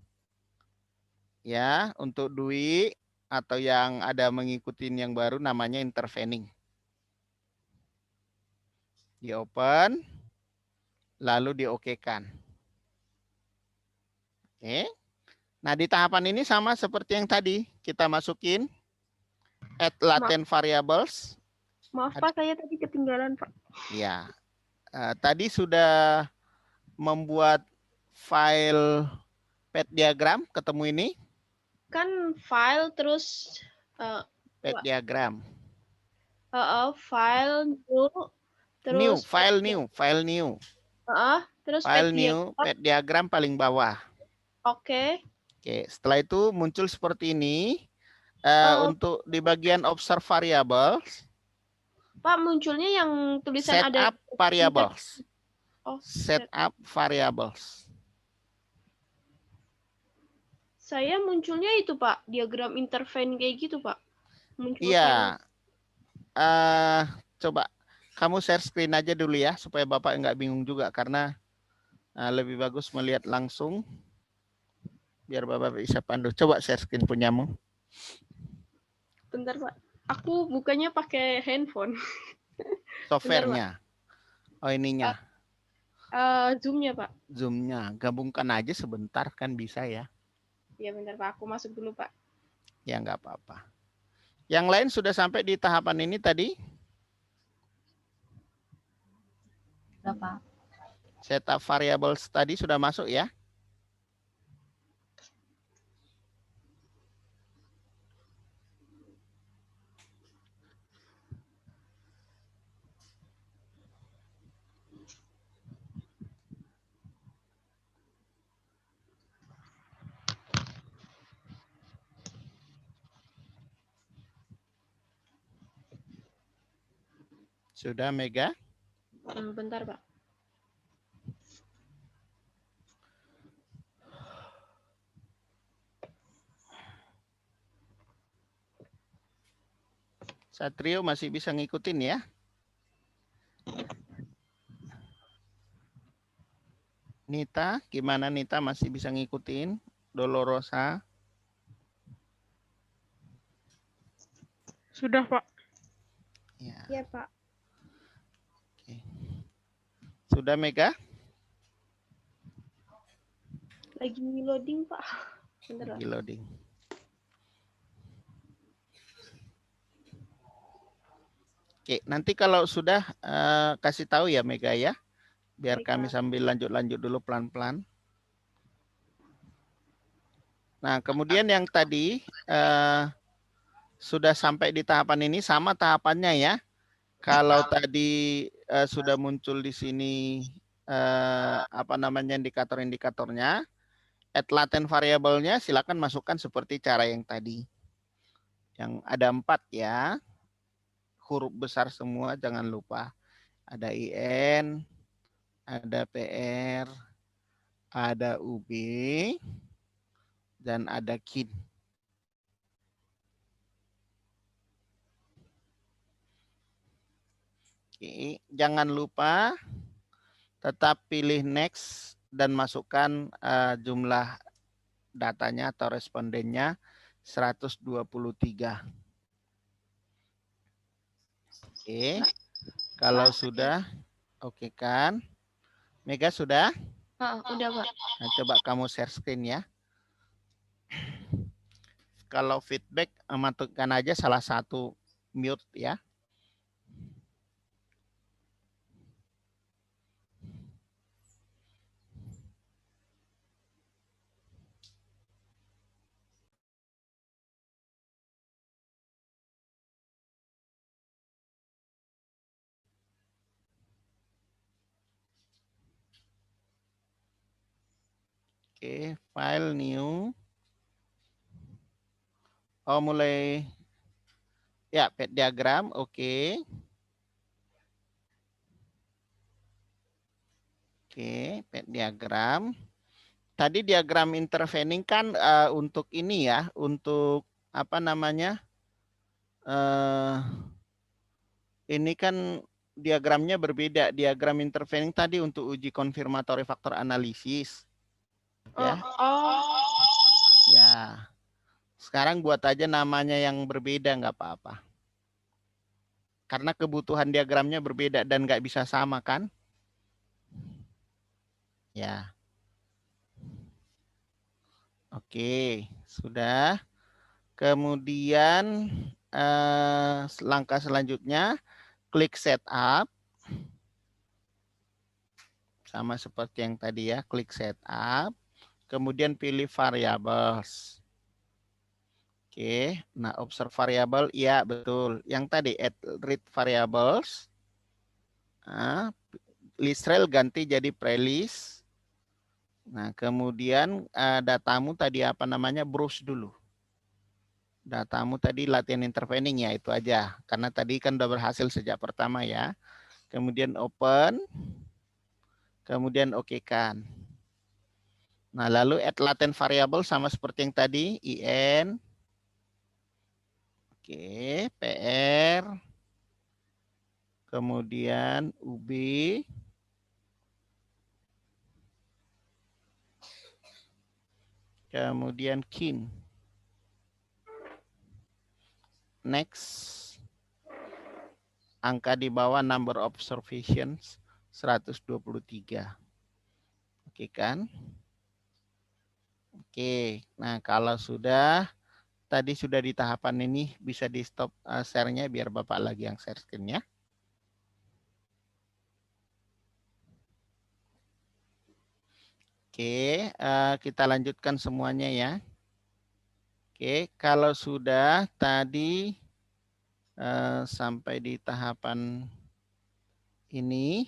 A: Ya, untuk Dwi atau yang ada mengikuti yang baru namanya intervening. Di open, lalu di OK-kan. Oke. Nah, di tahapan ini sama seperti yang tadi. Kita masukin add latent variables.
C: Maaf, Pak, saya tadi ketinggalan, Pak.
A: Ya. Tadi sudah membuat file pet diagram, ketemu ini.
C: Kan file terus
A: Pet diagram.
C: file new terus
A: File new.
C: terus
A: File
C: pet
A: new, pet diagram paling bawah.
C: Oke.
A: Oke, setelah itu muncul seperti ini. Untuk di bagian observe variables.
C: Pak, munculnya yang tulisan ada
A: Setup variables.
C: Oh,
A: Setup variables.
C: Saya munculnya itu, Pak, diagram intervene kayak gitu, Pak. Muncul
A: Iya. Coba kamu share screen aja dulu ya, supaya Bapak nggak bingung juga, karena lebih bagus melihat langsung. Biar Bapak bisa pandu. Coba share screen punyamu.
C: Bentar, Pak. Aku bukanya pakai handphone.
A: Softwarenya. Oh, ininya.
C: Zoom-nya, Pak.
A: Zoom-nya. Gabungkan aja sebentar kan bisa ya.
C: Ya, bentar, Pak. Aku masuk dulu, Pak.
A: Ya, nggak apa-apa. Yang lain sudah sampai di tahapan ini tadi?
D: Sudah, Pak.
A: Setup variables tadi sudah masuk ya? Sudah, Mega?
C: Bentar, Pak.
A: Satrio masih bisa ngikutin ya? Nita, gimana Nita, masih bisa ngikutin? Dolorosa?
C: Sudah, Pak.
A: Ya.
C: Iya, Pak.
A: Oke. Sudah, Mega?
C: Lagi loading, Pak. Bentar,
A: Lagi
C: Pak.
A: loading. Oke, nanti kalau sudah kasih tahu ya Mega ya. Biar
C: Baik,
A: kami
C: Pak.
A: sambil lanjut-lanjut dulu pelan-pelan. Nah, kemudian yang tadi sudah sampai di tahapan ini sama tahapannya ya. Kalau tadi sudah muncul di sini apa namanya indikator-indikatornya, add latent variable-nya silakan masukkan seperti cara yang tadi. Yang ada 4 ya. Huruf besar semua jangan lupa. Ada IN, ada PR, ada UB, dan ada KIN. Oke, jangan lupa tetap pilih next dan masukkan jumlah datanya atau respondennya 123. Oke, kalau sudah, oke kan? Mega sudah?
C: Udah Pak.
A: Nah, coba kamu share screen ya. Kalau feedback, matikan aja salah satu mute ya. Oke, file new. Oh, mulai. Ya, pet diagram, oke. Oke, pet diagram. Tadi diagram intervening kan untuk ini ya, untuk apa namanya? Ini kan diagramnya berbeda. Diagram intervening tadi untuk uji konfirmatory faktor analisis. Ya. Ya. Sekarang buat aja namanya yang berbeda, nggak apa-apa. Karena kebutuhan diagramnya berbeda dan nggak bisa sama kan? Ya. Oke, sudah. Kemudian langkah selanjutnya, klik setup. Sama seperti yang tadi ya, klik setup. Kemudian pilih variables. Oke, nah observe variable, iya betul. Yang tadi add read variables. Nah, list rel ganti jadi prelist. Nah, kemudian datamu tadi apa namanya, browse dulu. Datamu tadi latihan intervening ya, itu aja. Karena tadi kan udah berhasil sejak pertama ya. Kemudian open. Kemudian oke kan. Nah, lalu add latent variable sama seperti yang tadi, in. Oke, PR. Kemudian UB. Kemudian kin. Next. Angka di bawah number observations 123. Oke kan? Oke. Nah, kalau sudah tadi sudah di tahapan ini bisa di stop share-nya biar Bapak lagi yang share screen ya. Oke, kita lanjutkan semuanya ya. Oke, kalau sudah tadi sampai di tahapan ini,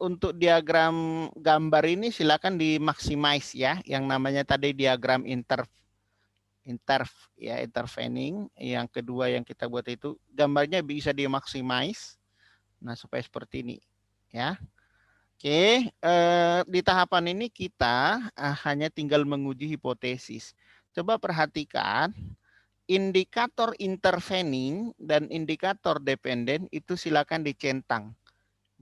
A: untuk diagram gambar ini silakan dimaksimize ya. Yang namanya tadi diagram intervening. Yang kedua yang kita buat itu gambarnya bisa dimaksimize. Nah, supaya seperti ini ya. Oke, di tahapan ini kita hanya tinggal menguji hipotesis. Coba perhatikan, indikator intervening dan indikator dependen itu silakan dicentang.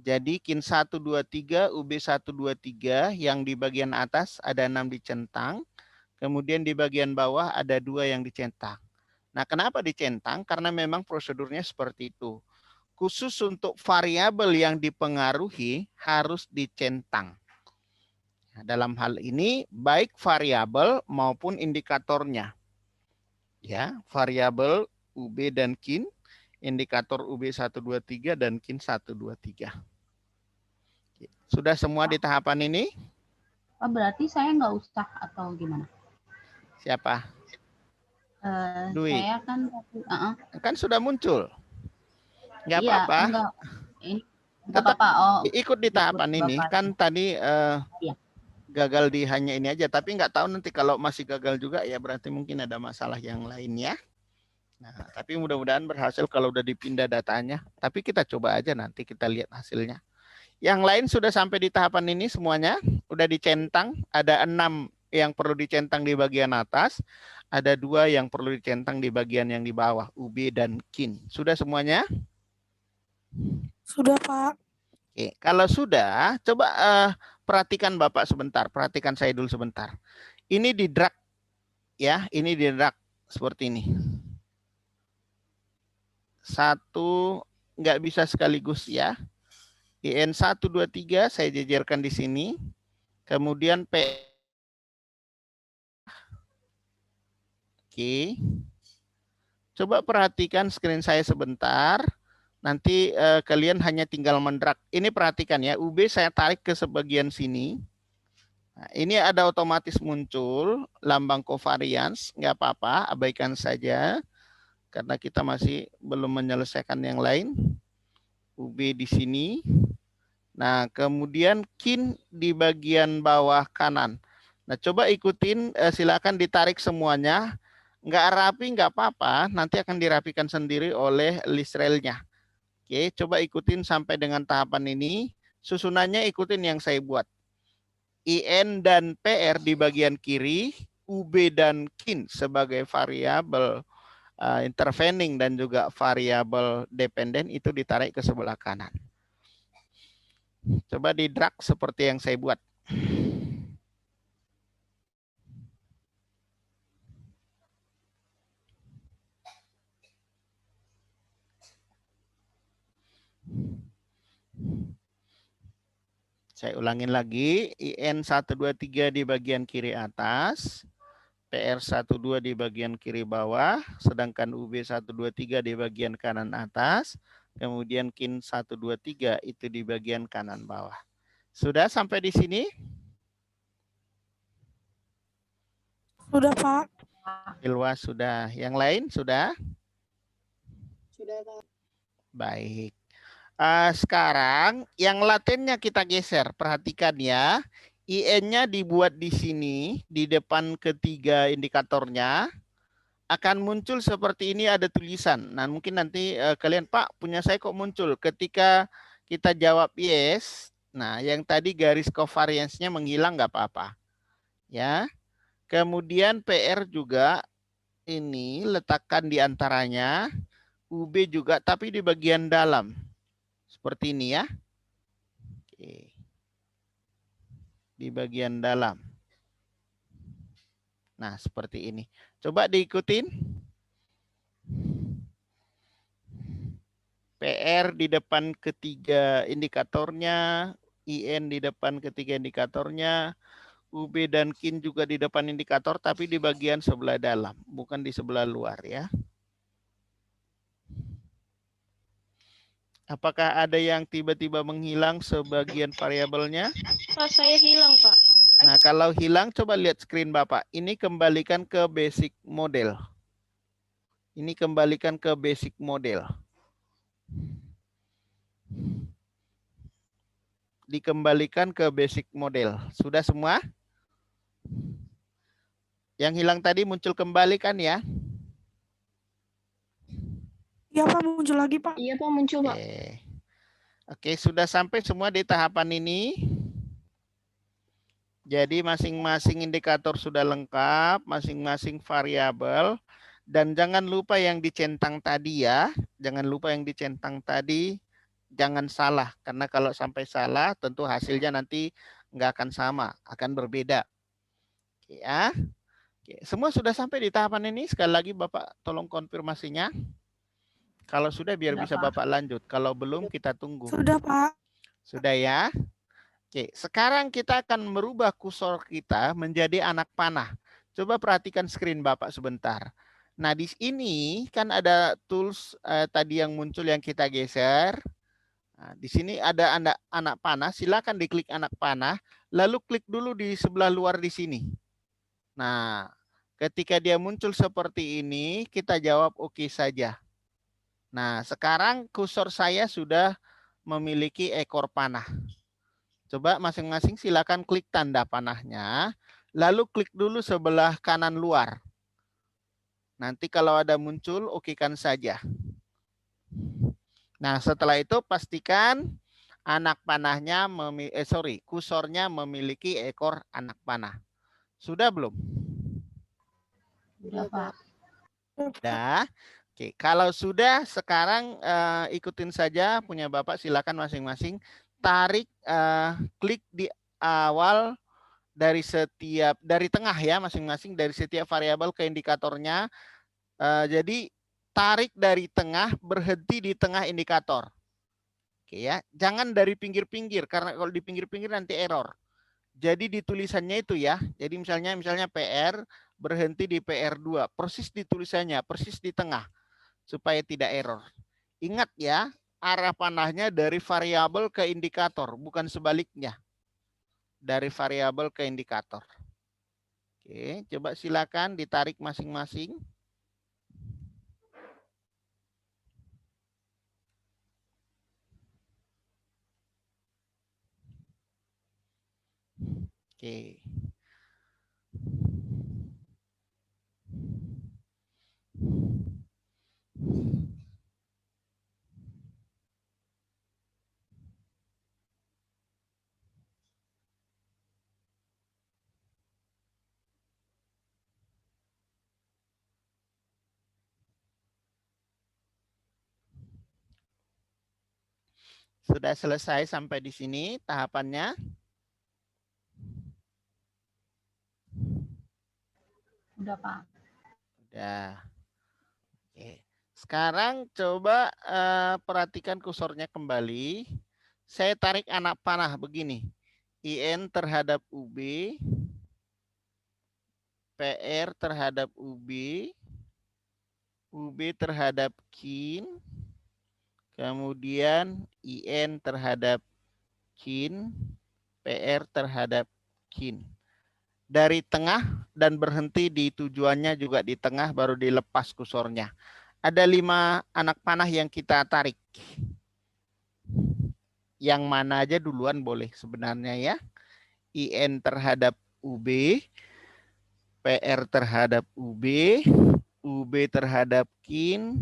A: Jadi KIN 123, UB 123 yang di bagian atas ada 6 dicentang, kemudian di bagian bawah ada 2 yang dicentang. Nah, kenapa dicentang? Karena memang prosedurnya seperti itu. Khusus untuk variabel yang dipengaruhi harus dicentang. Nah, dalam hal ini baik variabel maupun indikatornya. Ya, variabel UB dan KIN, indikator UB 123 dan KIN 123. Sudah semua di tahapan ini?
D: Oh, berarti saya nggak usah atau gimana?
A: Siapa? Dwi.
D: Saya kan
A: kan sudah muncul. Nggak
D: iya,
A: apa-apa.
D: enggak. Ini enggak
A: Tetap
D: apa-apa. Oh,
A: ikut di tahapan ini.
D: Bapak.
A: Kan tadi
D: Iya.
A: gagal di hanya ini aja. Tapi nggak tahu nanti kalau masih gagal juga ya berarti mungkin ada masalah yang lain ya. Nah, tapi mudah-mudahan berhasil kalau udah dipindah datanya. Tapi kita coba aja nanti kita lihat hasilnya. Yang lain sudah sampai di tahapan ini semuanya. Udah dicentang. Ada 6 yang perlu dicentang di bagian atas. Ada 2 yang perlu dicentang di bagian yang di bawah. UB dan KIN. Sudah semuanya?
E: Sudah, Pak.
A: Oke, kalau sudah, coba perhatikan Bapak sebentar, perhatikan saya dulu sebentar. Ini di drag ya, ini di drag seperti ini. Satu nggak bisa sekaligus ya. IN 1, 2, 3 saya jejerkan di sini. Kemudian P. Oke. Coba perhatikan screen saya sebentar. Nanti kalian hanya tinggal mendrag. Ini perhatikan ya, UB saya tarik ke sebagian sini. Nah, ini ada otomatis muncul lambang covariance, nggak apa-apa, abaikan saja. Karena kita masih belum menyelesaikan yang lain. UB di sini. Nah, kemudian kin di bagian bawah kanan. Nah, coba ikutin, silakan ditarik semuanya. Nggak rapi, nggak apa-apa, nanti akan dirapikan sendiri oleh list railnya. Oke, coba ikutin sampai dengan tahapan ini. Susunannya ikutin yang saya buat. IN dan PR di bagian kiri, UB dan kin sebagai variabel intervening dan juga variabel dependen itu ditarik ke sebelah kanan. Coba di drag seperti yang saya buat. Saya ulangin lagi, IN 1, 2, 3 di bagian kiri atas, PR 1, 2 di bagian kiri bawah, sedangkan UB 1, 2, 3 di bagian kanan atas, kemudian KIN 1, 2, 3 itu di bagian kanan bawah. Sudah sampai di sini?
E: Sudah, Pak.
A: Ilwa sudah. Yang lain sudah?
E: Sudah, Pak.
A: Baik. Sekarang yang latennya kita geser. Perhatikan ya. IN-nya dibuat di sini, di depan ketiga indikatornya. Akan muncul seperti ini ada tulisan. Nah, mungkin nanti kalian, Pak, punya saya kok muncul. Ketika kita jawab yes, nah yang tadi garis covariance-nya menghilang nggak apa-apa. Ya. Kemudian PR juga ini letakkan di antaranya. UB juga tapi di bagian dalam. Seperti ini ya. Oke. Di bagian dalam. Nah, seperti ini. Coba diikutin. PR di depan ketiga indikatornya, IN di depan ketiga indikatornya, UB dan KIN juga di depan indikator, tapi di bagian sebelah dalam, bukan di sebelah luar ya. Apakah ada yang tiba-tiba menghilang sebagian variabelnya?
C: Pak, saya hilang, Pak.
A: Nah, kalau hilang, coba lihat screen Bapak. Ini kembalikan ke basic model. Ini kembalikan ke basic model. Dikembalikan ke basic model. Sudah semua? Yang hilang tadi muncul kembali kan ya?
E: Iya, Pak, muncul lagi, Pak.
C: Iya, Pak, muncul, Pak.
A: Oke, sudah sampai semua di tahapan ini. Jadi masing-masing indikator sudah lengkap, masing-masing variabel. Dan jangan lupa yang dicentang tadi ya. Jangan lupa yang dicentang tadi. Jangan salah. Karena kalau sampai salah, tentu hasilnya nanti nggak akan sama. Akan berbeda. Oke, ya. Oke, semua sudah sampai di tahapan ini. Sekali lagi Bapak tolong konfirmasinya. Kalau sudah biar
D: Sudah,
A: bisa
D: Pak.
A: Bapak lanjut. Kalau belum kita tunggu.
E: Sudah, Pak.
A: Sudah ya. Oke, sekarang kita akan merubah kursor kita menjadi anak panah. Coba perhatikan screen Bapak sebentar. Nah, di sini kan ada tools tadi yang muncul yang kita geser. Nah, di sini ada anak panah. Silakan diklik anak panah. Lalu klik dulu di sebelah luar di sini. Nah, ketika dia muncul seperti ini, kita jawab oke saja. Nah, sekarang kursor saya sudah memiliki ekor panah. Coba masing-masing silakan klik tanda panahnya, lalu klik dulu sebelah kanan luar. Nanti kalau ada muncul, okekan saja. Nah, setelah itu pastikan anak panahnya, kursornya memiliki ekor anak panah. Sudah belum?
D: Sudah, Pak.
A: Sudah. Oke, kalau sudah sekarang ikutin saja punya Bapak, silakan masing-masing tarik klik di awal dari tengah ya masing-masing dari setiap variabel ke indikatornya. Jadi tarik dari tengah, berhenti di tengah indikator. Oke ya, jangan dari pinggir-pinggir karena kalau di pinggir-pinggir nanti error. Jadi di tulisannya itu ya. Jadi misalnya PR berhenti di PR2, persis di tulisannya, persis di tengah supaya tidak error. Ingat ya, arah panahnya dari variabel ke indikator, bukan sebaliknya. Dari variabel ke indikator. Oke, coba silakan ditarik masing-masing. Oke. Sudah selesai sampai di sini tahapannya?
D: Udah, Pak.
A: Udah. Oke. Sekarang coba perhatikan kursornya kembali. Saya tarik anak panah begini. IN terhadap UB. PR terhadap UB. UB terhadap KIN. Kemudian IN terhadap KIN. PR terhadap KIN. Dari tengah dan berhenti di tujuannya juga di tengah baru dilepas kursornya. Ada 5 anak panah yang kita tarik. Yang mana aja duluan boleh sebenarnya ya. IN terhadap UB, PR terhadap UB, UB terhadap KIN,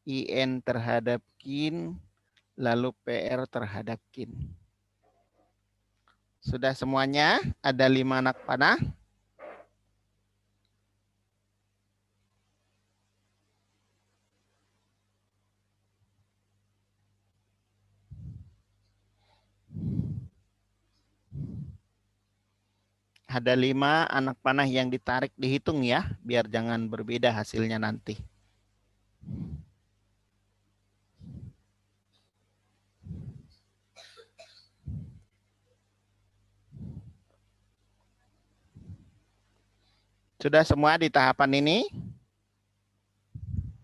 A: IN terhadap KIN, lalu PR terhadap KIN. Sudah semuanya? Ada 5 anak panah. Ada 5 anak panah yang ditarik, dihitung ya, biar jangan berbeda hasilnya nanti. Sudah semua di tahapan ini?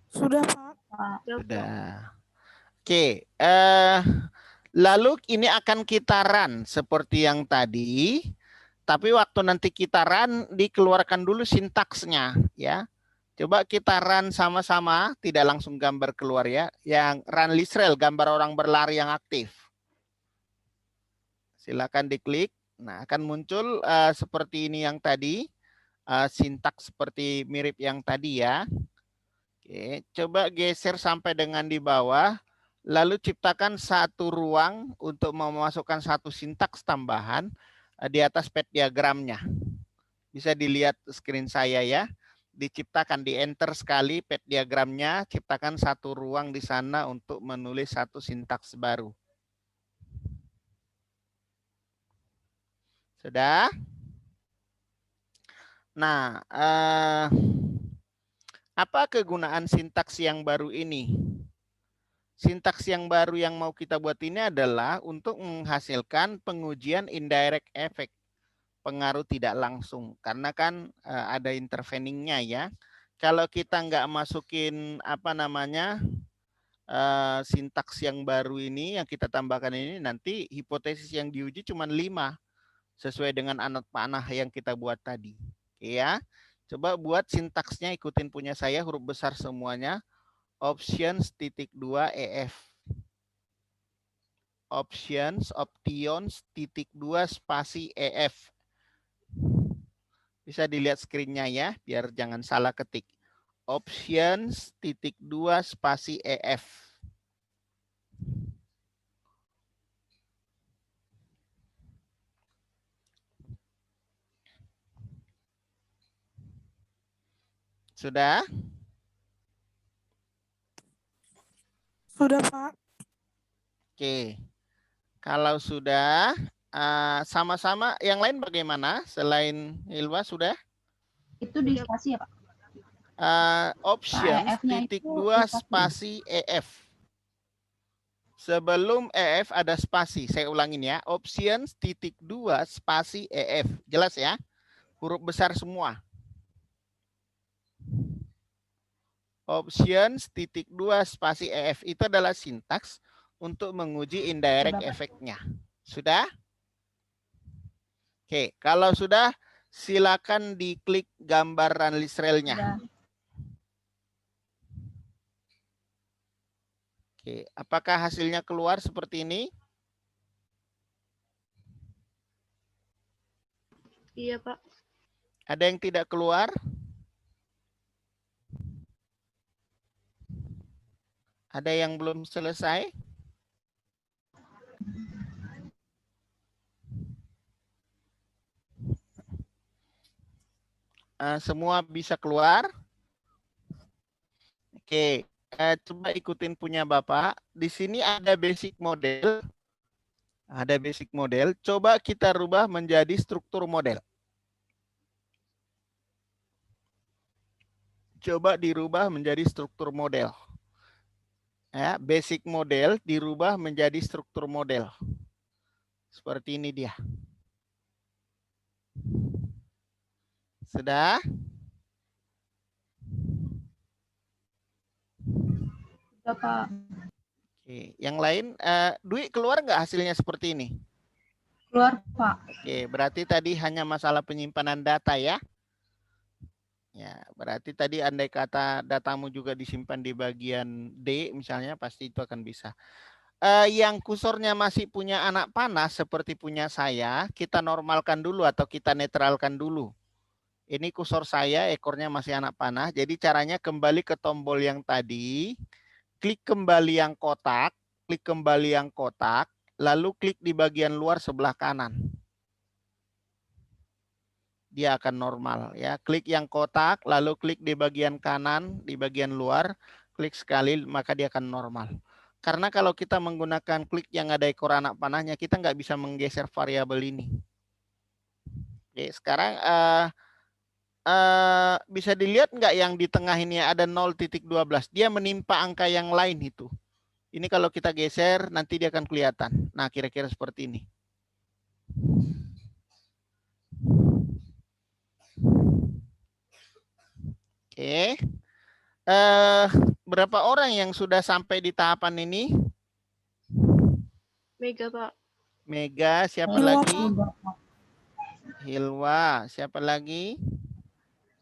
E: Sudah, Pak.
A: Sudah. Oke, lalu ini akan kita run seperti yang tadi. Tapi waktu nanti kita run, dikeluarkan dulu sintaksnya ya. Coba kita run sama-sama, tidak langsung gambar keluar ya. Yang run list-rel, gambar orang berlari yang aktif. Silakan diklik. Nah, akan muncul seperti ini yang tadi. Sintaks seperti mirip yang tadi ya. Oke, coba geser sampai dengan di bawah. Lalu ciptakan satu ruang untuk memasukkan satu sintaks tambahan di atas pad diagramnya. Bisa dilihat screen saya ya. Diciptakan di enter sekali pad diagramnya, ciptakan satu ruang di sana untuk menulis satu sintaks baru. Sudah? Nah, apa kegunaan sintaks yang baru ini? Sintaks yang baru yang mau kita buat ini adalah untuk menghasilkan pengujian indirect effect, pengaruh tidak langsung, karena kan ada interveningnya ya. Kalau kita nggak masukin sintaks yang baru ini, yang kita tambahkan ini, nanti hipotesis yang diuji cuma 5 sesuai dengan anak panah yang kita buat tadi. Oke ya, coba buat sintaksnya, ikutin punya saya huruf besar semuanya. Options titik 2 EF. Options titik 2 spasi EF. Bisa dilihat screen-nya ya, biar jangan salah ketik. Options titik 2 spasi EF. Sudah?
E: Sudah, Pak.
A: Oke. Kalau sudah sama-sama yang lain bagaimana? Selain Hilwa sudah?
D: Itu di spasi ya Pak?
A: Options
D: EF-nya
A: titik
D: itu
A: 2
D: di spasi.
A: spasi EF. Sebelum EF ada spasi. Saya ulangin ya. Options titik 2 spasi EF. Jelas ya? Huruf besar semua. Options titik 2 spasi EF itu adalah sintaks untuk menguji indirect efeknya. Sudah? Oke, kalau sudah silakan diklik gambar list rail-nya. Oke, apakah hasilnya keluar seperti ini?
C: Iya, Pak.
A: Ada yang tidak keluar? Ada yang belum selesai? Semua bisa keluar? Oke, coba ikutin punya Bapak. Di sini ada basic model. Ada basic model. Coba kita rubah menjadi struktur model. Coba dirubah menjadi struktur model. Ya, basic model dirubah menjadi struktur model. Seperti ini dia. Sudah?
D: Sudah Pak.
A: Oke, yang lain, Dwi keluar nggak hasilnya seperti ini?
D: Keluar Pak.
A: Oke, berarti tadi hanya masalah penyimpanan data ya? Ya, berarti tadi andai kata datamu juga disimpan di bagian D, misalnya pasti itu akan bisa. Yang kursornya masih punya anak panah seperti punya saya, kita normalkan dulu atau kita netralkan dulu. Ini kursor saya, ekornya masih anak panah. Jadi caranya kembali ke tombol yang tadi, klik kembali yang kotak, lalu klik di bagian luar sebelah kanan. Dia akan normal ya. Klik yang kotak, lalu klik di bagian kanan, di bagian luar, klik sekali, maka dia akan normal. Karena kalau kita menggunakan klik yang ada ekor anak panahnya, kita nggak bisa menggeser variabel ini. Oke, sekarang bisa dilihat nggak yang di tengah ini ada 0.12. Dia menimpa angka yang lain itu. Ini kalau kita geser nanti dia akan kelihatan. Nah, kira-kira seperti ini. Oke. Berapa orang yang sudah sampai di tahapan ini?
C: Mega, Pak.
A: Mega, siapa
E: Hilwa,
A: lagi?
E: Pak.
A: Hilwa, siapa lagi?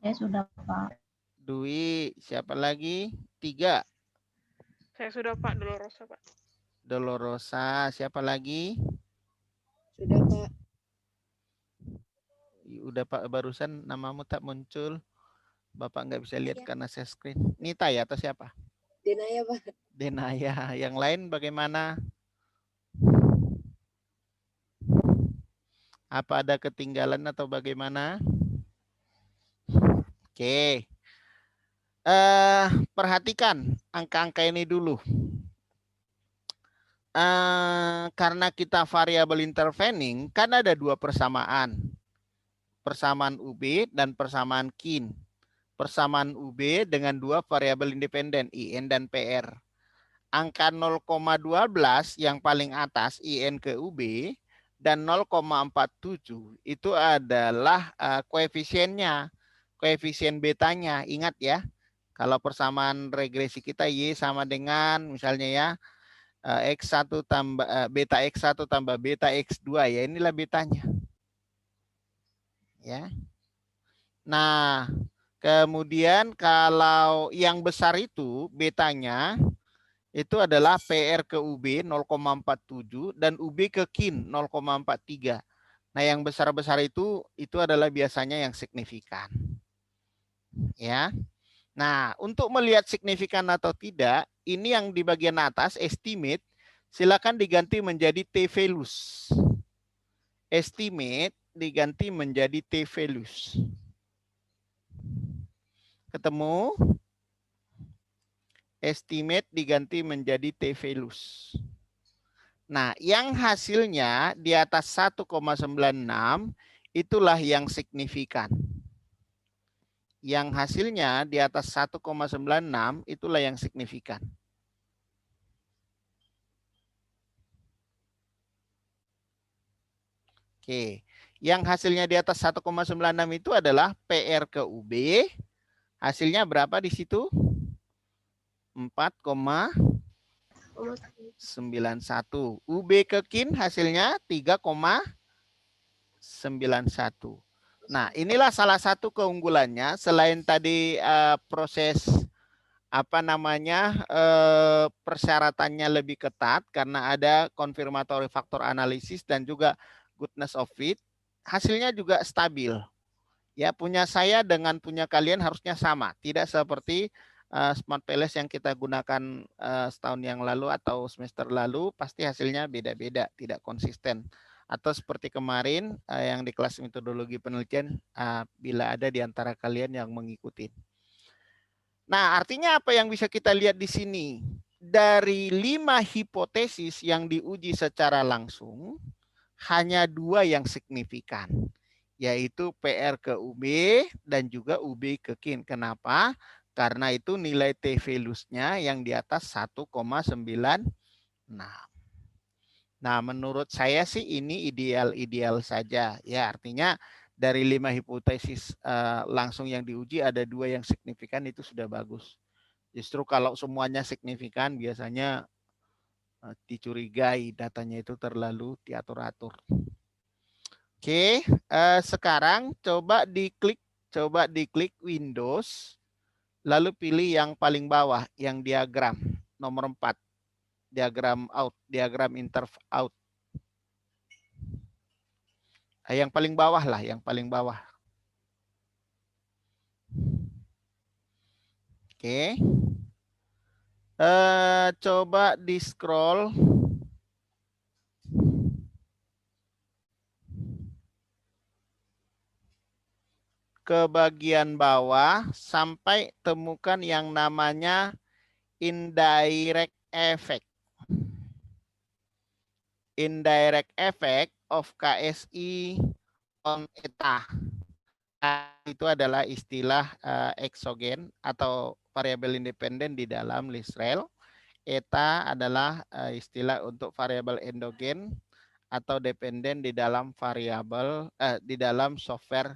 D: Saya sudah Pak.
A: Dwi, siapa lagi? 3.
F: Saya sudah Pak, Dolorosa Pak.
A: Dolorosa, siapa lagi?
E: Sudah, Pak.
A: Udah Pak, barusan namamu tak muncul. Bapak nggak bisa lihat
E: Ya.
A: karena share screen. Nita ya atau siapa?
E: Denaya, Pak.
A: Denaya. Yang lain bagaimana? Apa ada ketinggalan atau bagaimana? Oke. Perhatikan angka-angka ini dulu. Karena kita variabel intervening, kan ada 2 persamaan. Persamaan UB dan persamaan KIN. Persamaan UB dengan 2 variabel independen, IN dan PR. Angka 0,12 yang paling atas, IN ke UB, dan 0,47 itu adalah koefisiennya, koefisien betanya. Ingat ya, kalau persamaan regresi kita Y sama dengan misalnya ya, X1 tambah beta X1 tambah beta X2 ya, inilah betanya. Ya. Nah, kemudian kalau yang besar itu betanya itu adalah PR ke UB 0,47 dan UB ke KIN 0,43. Nah, yang besar-besar itu adalah biasanya yang signifikan. Ya. Nah, untuk melihat signifikan atau tidak, ini yang di bagian atas estimate silakan diganti menjadi T values. Estimate diganti menjadi T values. Ketemu? Estimate diganti menjadi T values. Nah, yang hasilnya di atas 1,96 itulah yang signifikan. Yang hasilnya di atas 1,96 itulah yang signifikan. Oke, yang hasilnya di atas 1,96 itu adalah PR ke UB. Hasilnya berapa di situ? 4,91. UB ke KIN hasilnya 3,91. Nah, inilah salah satu keunggulannya selain tadi proses persyaratannya lebih ketat karena ada confirmatory factor analysis dan juga goodness of fit, hasilnya juga stabil. Ya, punya saya dengan punya kalian harusnya sama, tidak seperti Smart PLS yang kita gunakan setahun yang lalu atau semester lalu, pasti hasilnya beda-beda, tidak konsisten. Atau seperti kemarin yang di kelas metodologi penelitian, bila ada di antara kalian yang mengikuti. Nah, artinya apa yang bisa kita lihat di sini? Dari 5 hipotesis yang diuji secara langsung, hanya 2 yang signifikan, yaitu PR ke UB dan juga UB ke KIN. Kenapa? Karena itu nilai T values-nya yang di atas 1,96. Nah, menurut saya sih ini ideal-ideal saja. Ya, artinya dari 5 hipotesis langsung yang diuji ada 2 yang signifikan, itu sudah bagus. Justru kalau semuanya signifikan biasanya dicurigai datanya itu terlalu diatur-atur. Oke, sekarang coba diklik Windows, lalu pilih yang paling bawah, yang diagram nomor 4. Diagram out, diagram interv out. Yang paling bawah lah, yang paling bawah. Oke. Coba di scroll ke bagian bawah sampai temukan yang namanya indirect effect. Indirect effect of KSI on eta. Itu adalah istilah eksogen atau variabel independen di dalam LISREL. Eta adalah istilah untuk variabel endogen atau dependen di dalam variabel di dalam software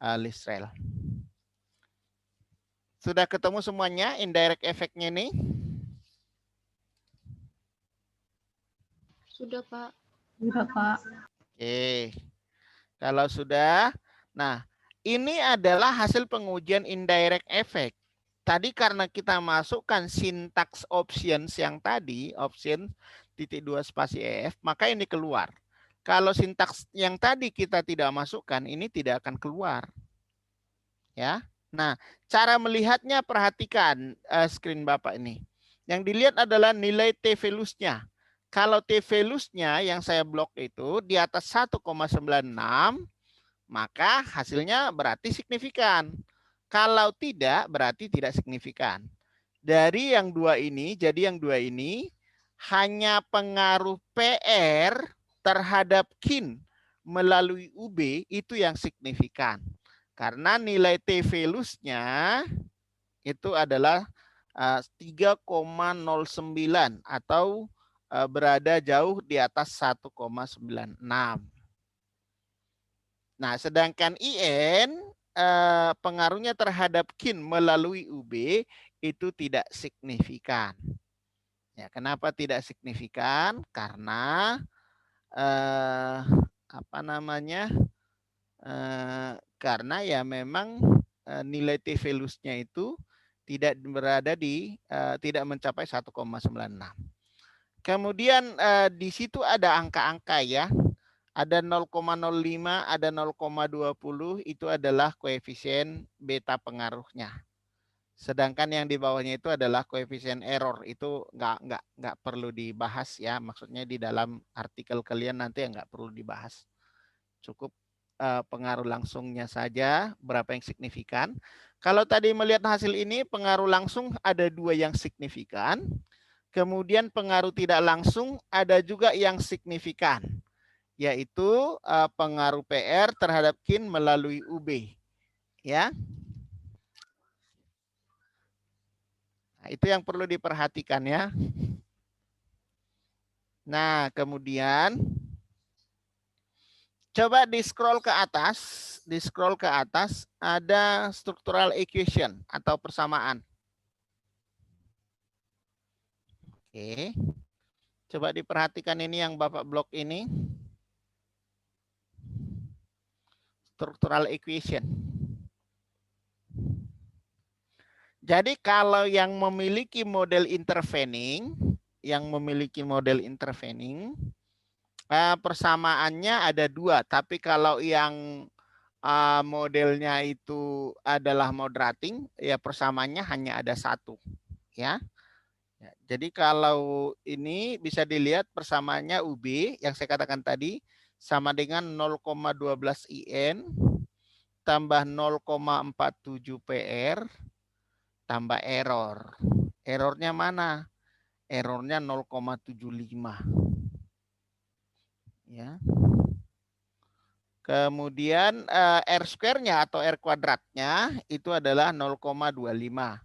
A: LISREL. Sudah ketemu semuanya indirect effect-nya ini?
C: Sudah, Pak.
D: Sudah, Pak.
A: Oke. Kalau sudah, nah ini adalah hasil pengujian indirect effect. Tadi karena kita masukkan syntax options yang tadi, option (2 spasi EF, maka ini keluar. Kalau sintaks yang tadi kita tidak masukkan, ini tidak akan keluar. Ya. Nah, cara melihatnya perhatikan screen Bapak ini. Yang dilihat adalah nilai T values-nya. Kalau T values-nya yang saya blok itu di atas 1,96, maka hasilnya berarti signifikan. Kalau tidak, berarti tidak signifikan. Dari yang 2 ini, jadi yang 2 ini hanya pengaruh PR terhadap KIN melalui UB itu yang signifikan. Karena nilai T values-nya itu adalah 3,09 atau berada jauh di atas 1,96. Nah, sedangkan IN pengaruhnya terhadap KIN melalui UB itu tidak signifikan. Ya, kenapa tidak signifikan? Karena karena ya memang nilai T values-nya itu tidak berada di tidak mencapai 1,96. Kemudian di situ ada angka-angka ya. Ada 0,05, ada 0,20, itu adalah koefisien beta pengaruhnya. Sedangkan yang di bawahnya itu adalah koefisien error, itu nggak perlu dibahas ya. Maksudnya di dalam artikel kalian nanti nggak perlu dibahas. Cukup pengaruh langsungnya saja, berapa yang signifikan. Kalau tadi melihat hasil ini, pengaruh langsung ada 2 yang signifikan. Kemudian pengaruh tidak langsung ada juga yang signifikan, yaitu pengaruh PR terhadap kin melalui UB. Ya. Nah, itu yang perlu diperhatikan ya. Nah, kemudian coba di-scroll ke atas, ada structural equation atau persamaan. Oke. Coba diperhatikan ini yang Bapak blok ini. Structural equation. Jadi kalau yang memiliki model intervening, persamaannya ada 2. Tapi kalau yang modelnya itu adalah moderating, ya persamaannya hanya ada 1. Ya. Jadi kalau ini bisa dilihat persamaannya UB yang saya katakan tadi sama dengan 0,12 IN tambah 0,47 PR tambah error. Errornya mana? Errornya 0,75. Ya. Kemudian R square-nya atau R kuadratnya itu adalah 0,25.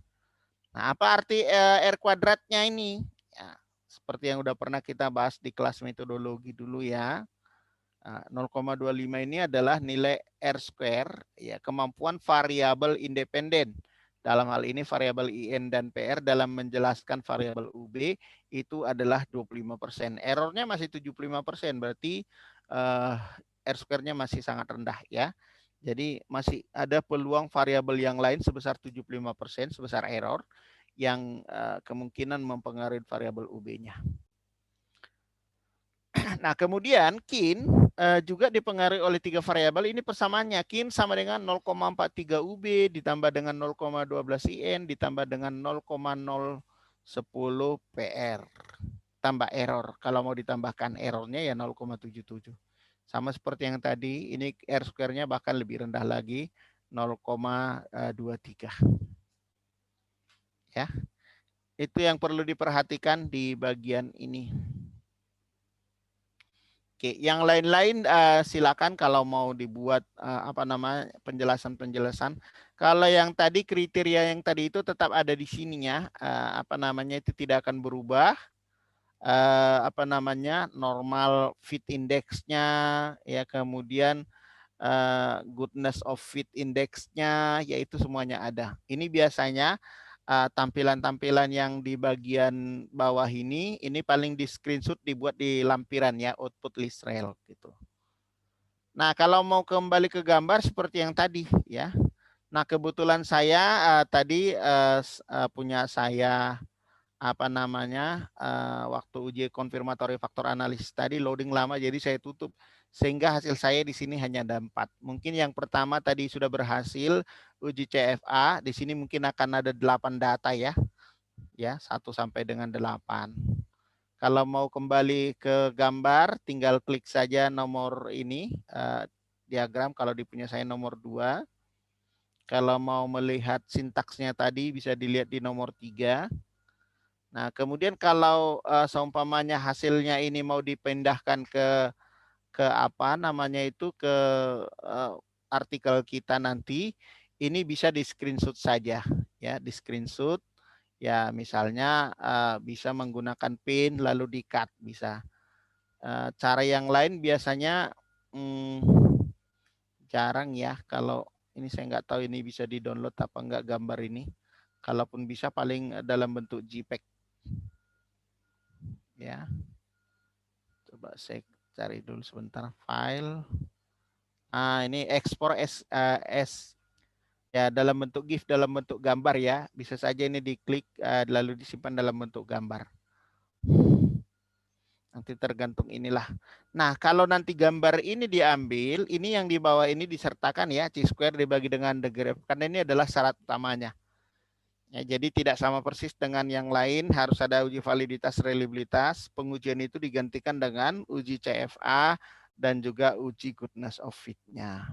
A: Nah, apa arti R kuadratnya ini? Ya, seperti yang udah pernah kita bahas di kelas metodologi dulu ya. 0,25 ini adalah nilai R square, ya, kemampuan variabel independen. Dalam hal ini variabel IN dan PR dalam menjelaskan variabel UB itu adalah 25%. Errornya masih 75%, berarti R square-nya masih sangat rendah ya. Jadi masih ada peluang variabel yang lain sebesar 75% sebesar error yang kemungkinan mempengaruhi variabel UB-nya. Nah, kemudian kin juga dipengaruhi oleh 3 variabel. Ini persamaannya. Kin sama dengan 0,43 UB ditambah dengan 0,12 IN ditambah dengan 0,010 PR tambah error. Kalau mau ditambahkan errornya ya 0,77. Sama seperti yang tadi, ini R square-nya bahkan lebih rendah lagi, 0,23. Ya. Itu yang perlu diperhatikan di bagian ini. Oke, yang lain-lain silakan kalau mau dibuat penjelasan-penjelasan. Kalau yang tadi kriteria yang tadi itu tetap ada di sininya, itu tidak akan berubah. Normal fit index-nya, ya, kemudian goodness of fit index-nya, yaitu semuanya ada. Ini biasanya tampilan-tampilan yang di bagian bawah ini paling di screenshot dibuat di lampiran ya, output list rel gitu. Nah, kalau mau kembali ke gambar seperti yang tadi ya. Nah, kebetulan saya tadi punya saya waktu uji konfirmatory faktor analisis tadi loading lama, jadi saya tutup sehingga hasil saya di sini hanya ada 4. Mungkin yang pertama tadi sudah berhasil uji CFA, di sini mungkin akan ada 8 data ya. Ya, 1 sampai dengan 8. Kalau mau kembali ke gambar tinggal klik saja nomor ini diagram, kalau di punya saya nomor 2. Kalau mau melihat sintaksnya tadi bisa dilihat di nomor 3. Nah, kemudian kalau seumpamanya hasilnya ini mau dipindahkan ke artikel kita nanti, ini bisa di screenshot saja ya, di screenshot ya, misalnya bisa menggunakan pin lalu di cut bisa. Cara yang lain biasanya jarang ya, kalau ini saya nggak tahu ini bisa di-download apa enggak gambar ini. Kalaupun bisa paling dalam bentuk JPEG. Ya, coba saya cari dulu sebentar file. Ini ekspor S ya, dalam bentuk GIF, dalam bentuk gambar ya. Bisa saja ini diklik lalu disimpan dalam bentuk gambar. Nanti tergantung inilah. Nah, kalau nanti gambar ini diambil, ini yang di bawah ini disertakan ya, chi-square dibagi dengan the graph, karena ini adalah syarat utamanya. Ya, jadi tidak sama persis dengan yang lain, harus ada uji validitas reliabilitas. Pengujian itu digantikan dengan uji CFA dan juga uji goodness of fit-nya.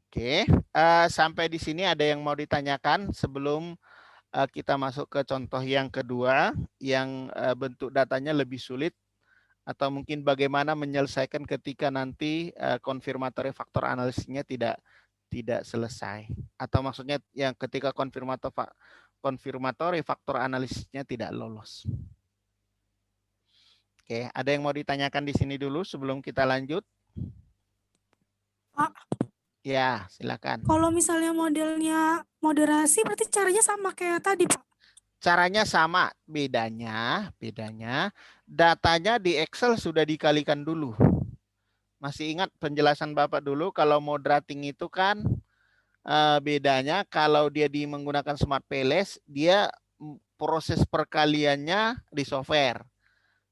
A: Oke, sampai di sini ada yang mau ditanyakan sebelum kita masuk ke contoh yang kedua yang bentuk datanya lebih sulit, atau mungkin bagaimana menyelesaikan ketika nanti konfirmatory faktor analisisnya tidak selesai, atau maksudnya yang ketika konfirmatory faktor analisisnya tidak lolos. Oke, ada yang mau ditanyakan di sini dulu sebelum kita lanjut?
G: Pak,
A: Ya, silakan.
G: kalau misalnya modelnya moderasi berarti caranya sama kayak tadi, Pak.
A: Caranya sama, bedanya datanya di Excel sudah dikalikan dulu. Masih ingat penjelasan Bapak dulu kalau moderating itu kan bedanya kalau dia menggunakan Smart PLS, dia proses perkaliannya di software.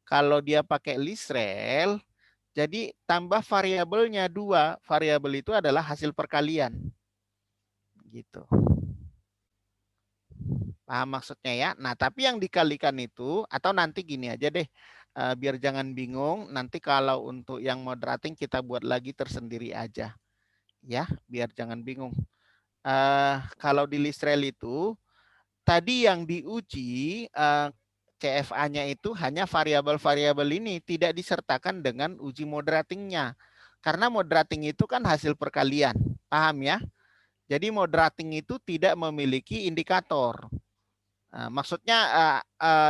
A: Kalau dia pakai ListRel, jadi tambah variabelnya 2. Variabel itu adalah hasil perkalian. Gitu. Paham maksudnya ya? Nah, tapi yang dikalikan itu, atau nanti gini aja deh, biar jangan bingung, nanti kalau untuk yang moderating kita buat lagi tersendiri aja. Ya, biar jangan bingung. Kalau di ListRel itu, tadi yang diuji CFA-nya itu hanya variabel-variabel ini, tidak disertakan dengan uji moderatingnya. Karena moderating itu kan hasil perkalian, paham ya? Jadi moderating itu tidak memiliki indikator. Maksudnya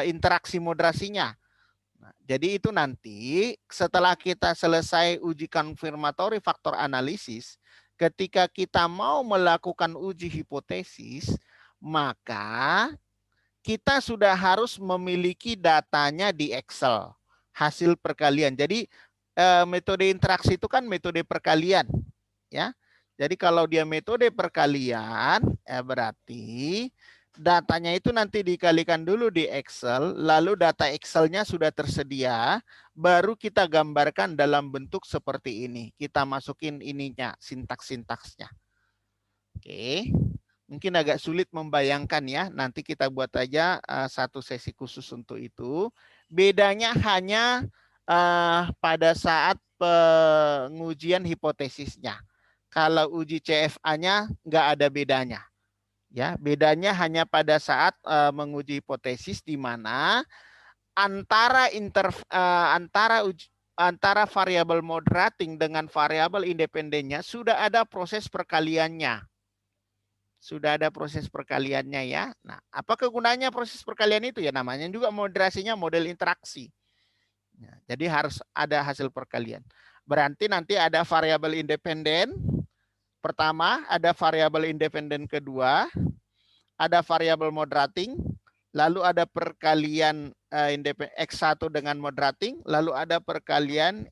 A: interaksi moderasinya. Nah, jadi itu nanti setelah kita selesai uji konfirmatory faktor analisis, ketika kita mau melakukan uji hipotesis, maka kita sudah harus memiliki datanya di Excel, hasil perkalian. Jadi metode interaksi itu kan metode perkalian, ya. Jadi kalau dia metode perkalian, berarti datanya itu nanti dikalikan dulu di Excel, lalu data Excel-nya sudah tersedia, baru kita gambarkan dalam bentuk seperti ini. Kita masukin ininya, sintaks-sintaksnya. Oke. Mungkin agak sulit membayangkan ya. Nanti kita buat aja satu sesi khusus untuk itu. Bedanya hanya pada saat pengujian hipotesisnya. Kalau uji CFA-nya nggak ada bedanya. Ya, bedanya hanya pada saat menguji hipotesis di mana antara variabel moderating dengan variabel independennya sudah ada proses perkaliannya. Sudah ada proses perkaliannya ya. Nah, apa kegunaannya proses perkalian itu ya? Namanya juga moderasinya model interaksi. Ya, jadi harus ada hasil perkalian. Berarti nanti ada variabel independen pertama, ada variabel independen kedua, ada variabel moderating, lalu ada perkalian X1 dengan moderating, lalu ada perkalian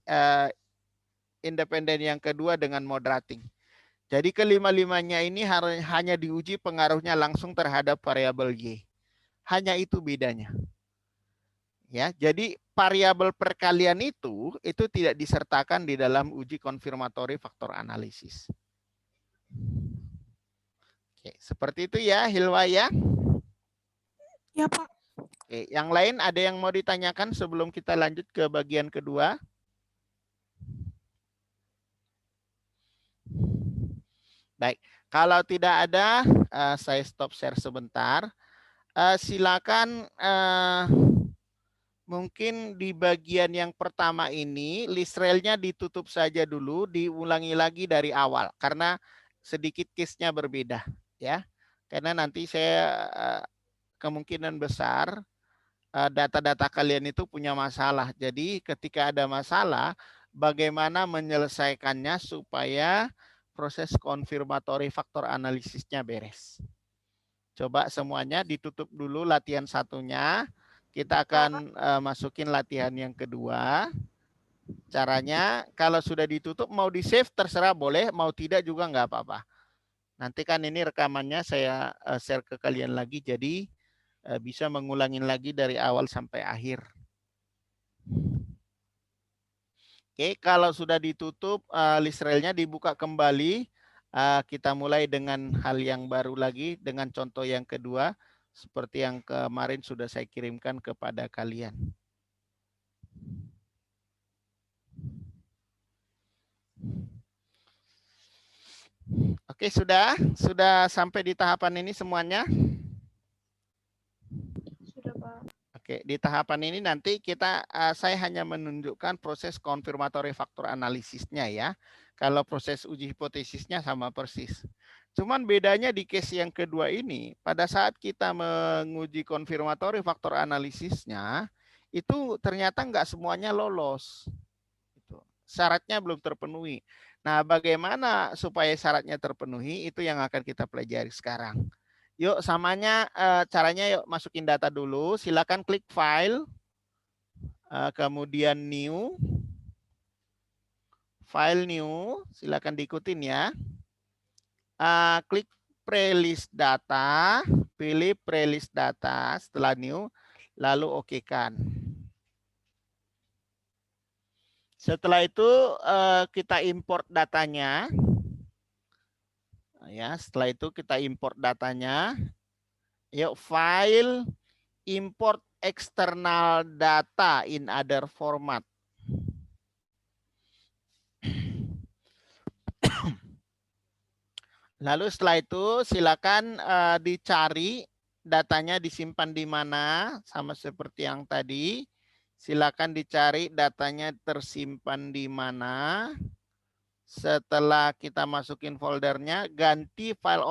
A: independen yang kedua dengan moderating. Jadi kelima-limanya ini hanya diuji pengaruhnya langsung terhadap variabel Y. Hanya itu bedanya. Ya, jadi variabel perkalian itu tidak disertakan di dalam uji konfirmatory faktor analisis. Oke, seperti itu ya, Hilwa ya.
G: Ya, Pak.
A: Oke, yang lain ada yang mau ditanyakan sebelum kita lanjut ke bagian kedua? Baik, kalau tidak ada, saya stop share sebentar. Silakan mungkin di bagian yang pertama ini ListRel-nya ditutup saja dulu, diulangi lagi dari awal karena sedikit case-nya berbeda ya. Karena nanti saya kemungkinan besar data-data kalian itu punya masalah. Jadi ketika ada masalah, bagaimana menyelesaikannya supaya proses konfirmatory faktor analisisnya beres. Coba semuanya ditutup dulu latihan satunya. Kita akan masukin latihan yang kedua. Caranya kalau sudah ditutup mau di save terserah boleh, mau tidak juga nggak apa-apa. Nanti kan ini rekamannya saya share ke kalian lagi, jadi bisa mengulangin lagi dari awal sampai akhir. Oke, kalau sudah ditutup, ListRel-nya dibuka kembali. Kita mulai dengan hal yang baru lagi, dengan contoh yang kedua, seperti yang kemarin sudah saya kirimkan kepada kalian. Oke, sudah sampai di tahapan ini semuanya? Oke, di tahapan ini nanti saya hanya menunjukkan proses konfirmatory faktor analisisnya ya. Kalau proses uji hipotesisnya sama persis. Cuman bedanya di case yang kedua ini, pada saat kita menguji konfirmatory faktor analisisnya, itu ternyata nggak semuanya lolos. Syaratnya belum terpenuhi. Nah, bagaimana supaya syaratnya terpenuhi, itu yang akan kita pelajari sekarang. Yuk, samanya caranya yuk masukin data dulu. Silakan klik file, kemudian new. File new, silakan diikutin ya. Klik playlist data, pilih playlist data setelah new, lalu oke-kan. Setelah itu kita import datanya. Ya, setelah itu kita import datanya. Yuk, file import external data in other format. Lalu setelah itu silakan dicari datanya disimpan di mana, sama seperti yang tadi. Silakan dicari datanya tersimpan di mana. Setelah kita masukin foldernya, ganti file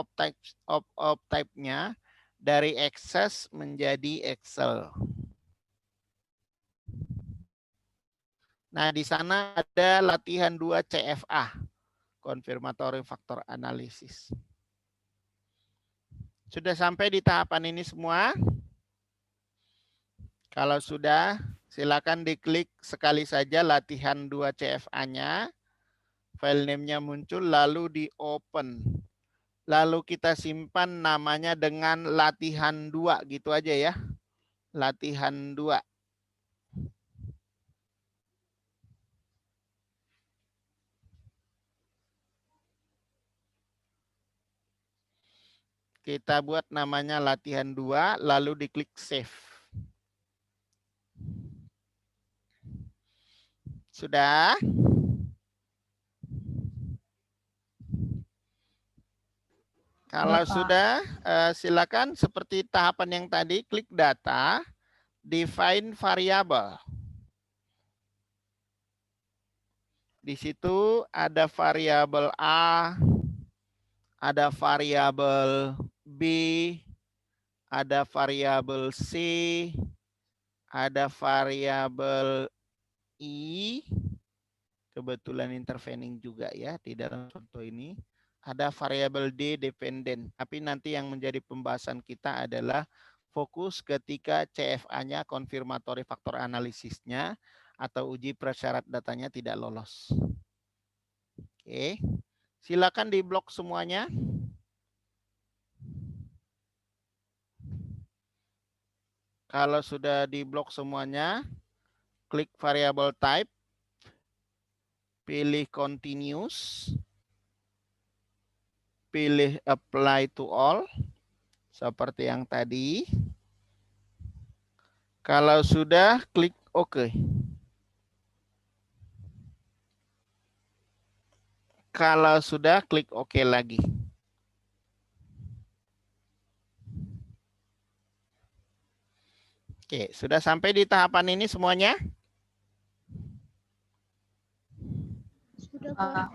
A: of type-nya dari Access menjadi Excel. Nah, di sana ada latihan 2 CFA. Confirmatory Factor Analysis. Sudah sampai di tahapan ini semua? Kalau sudah, silakan diklik sekali saja latihan 2 CFA-nya. File name-nya muncul, lalu di-open. Lalu kita simpan namanya dengan latihan 2, gitu aja ya. Latihan 2. Kita buat namanya latihan 2, lalu diklik save. Sudah? Kalau
D: Ya, Pak.
A: sudah, silakan seperti tahapan yang tadi, klik data, define variable. Di situ ada variabel A, ada variabel B, ada variabel C, ada variabel I, kebetulan intervening juga ya di dalam contoh ini. Ada variabel D dependent, tapi nanti yang menjadi pembahasan kita adalah fokus ketika CFA-nya, confirmatory factor analisisnya, atau uji prasyarat datanya tidak lolos. Oke, silakan diblok semuanya. Kalau sudah diblok semuanya, klik variable type, pilih continuous, pilih apply to all, seperti yang tadi. Kalau sudah, klik OK. Kalau sudah, klik OK lagi. Oke, sudah sampai di tahapan ini semuanya?
C: Sudah, Pak.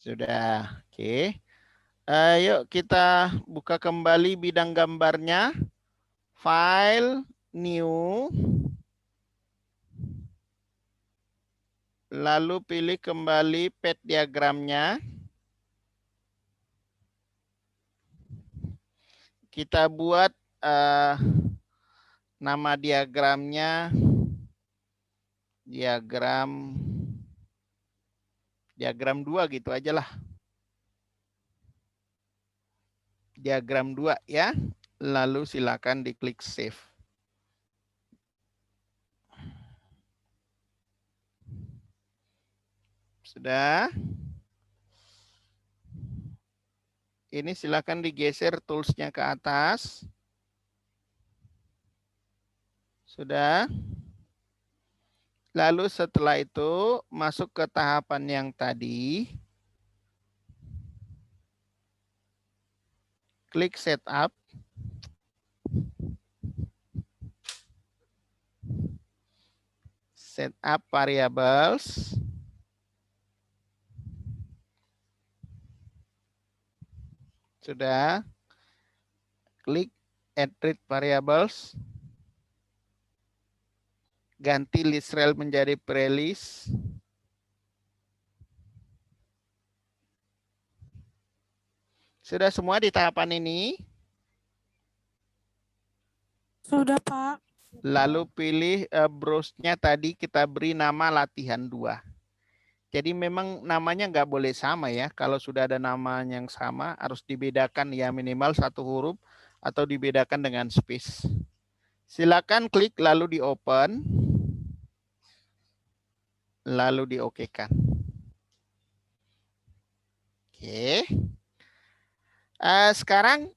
A: Sudah, oke. Yuk kita buka kembali bidang gambarnya. File, new. Lalu pilih kembali pad diagramnya. Kita buat nama diagramnya diagram 2 gitu aja lah. Diagram 2 ya. Lalu silakan diklik save. Sudah. Ini silakan digeser toolsnya ke atas. Sudah. Lalu setelah itu masuk ke tahapan yang tadi. Klik setup. Set up variables. Sudah. Klik add read variables. Ganti list rel menjadi prelist. Sudah semua di tahapan ini.
G: Sudah, Pak.
A: Lalu pilih browse-nya tadi kita beri nama latihan 2. Jadi memang namanya nggak boleh sama ya. Kalau sudah ada nama yang sama harus dibedakan ya minimal 1 huruf atau dibedakan dengan space. Silakan klik lalu di open. Lalu di OK-kan. Oke. Sekarang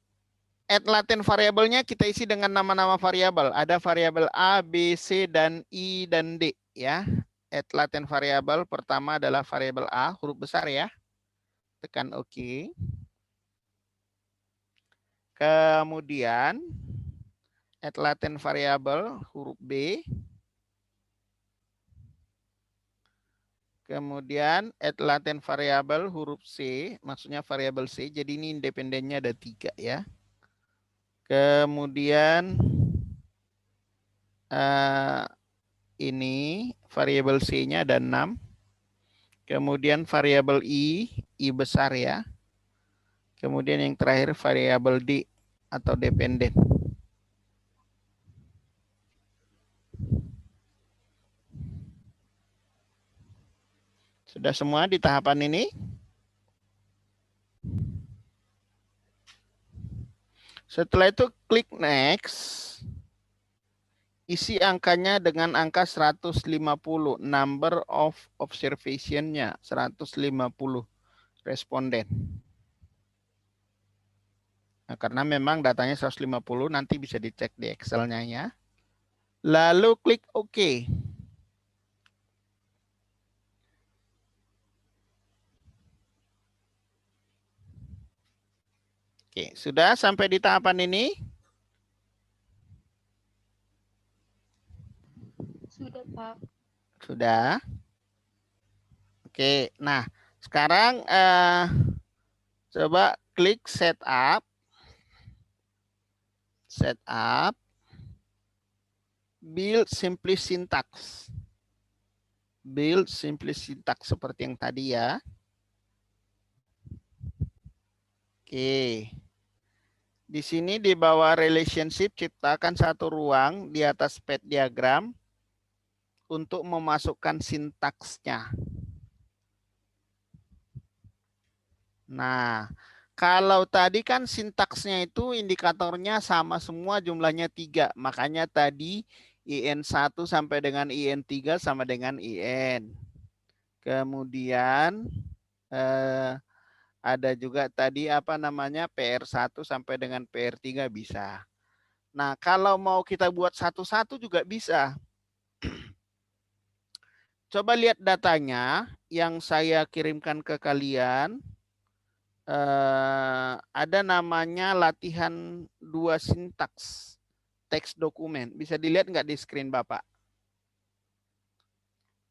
A: add latent variabelnya kita isi dengan nama-nama variabel. Ada variabel A, B, C, dan I, dan D ya. Add latent variabel pertama adalah variabel A, huruf besar ya. Tekan OK. Kemudian add latent variabel huruf B. Kemudian add latent variabel huruf C, maksudnya variabel C. Jadi ini independennya ada 3 ya. Kemudian ini variabel C-nya ada 6. Kemudian variabel I besar ya. Kemudian yang terakhir variabel D atau dependen. Sudah semua di tahapan ini? Setelah itu klik next. Isi angkanya dengan angka 150. Number of observation-nya 150 responden. Nah, karena memang datanya 150 nanti bisa dicek di Excel-nya ya. Lalu klik OK. Oke, sudah sampai di tahapan ini?
C: Sudah, Pak.
A: Sudah. Oke, nah sekarang coba klik setup. Setup. Build simply syntax. Build simply syntax seperti yang tadi ya. Oke. Di sini di bawah relationship ciptakan satu ruang di atas pad diagram untuk memasukkan sintaksnya. Nah, kalau tadi kan sintaksnya itu indikatornya sama semua jumlahnya 3. Makanya tadi IN1 sampai dengan IN3 sama dengan IN. Kemudian ada juga tadi apa namanya PR1 sampai dengan PR3 bisa. Nah, kalau mau kita buat satu-satu juga bisa. Coba lihat datanya yang saya kirimkan ke kalian. Ada namanya latihan 2 sintaks teks dokumen. Bisa dilihat nggak di screen Bapak?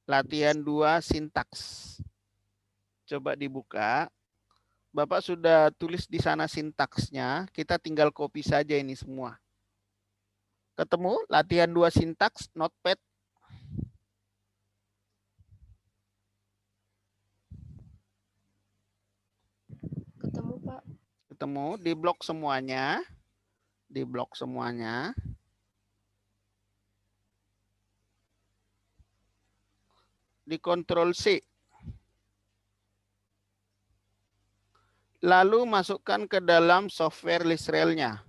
A: Latihan 2 sintaks. Coba dibuka. Bapak sudah tulis di sana sintaksnya, kita tinggal copy saja ini semua. Ketemu latihan 2 sintaks, notepad.
C: Ketemu, Pak.
A: Ketemu, di blok semuanya. Di blok semuanya. Di Ctrl C. Lalu masukkan ke dalam software list rel-nya.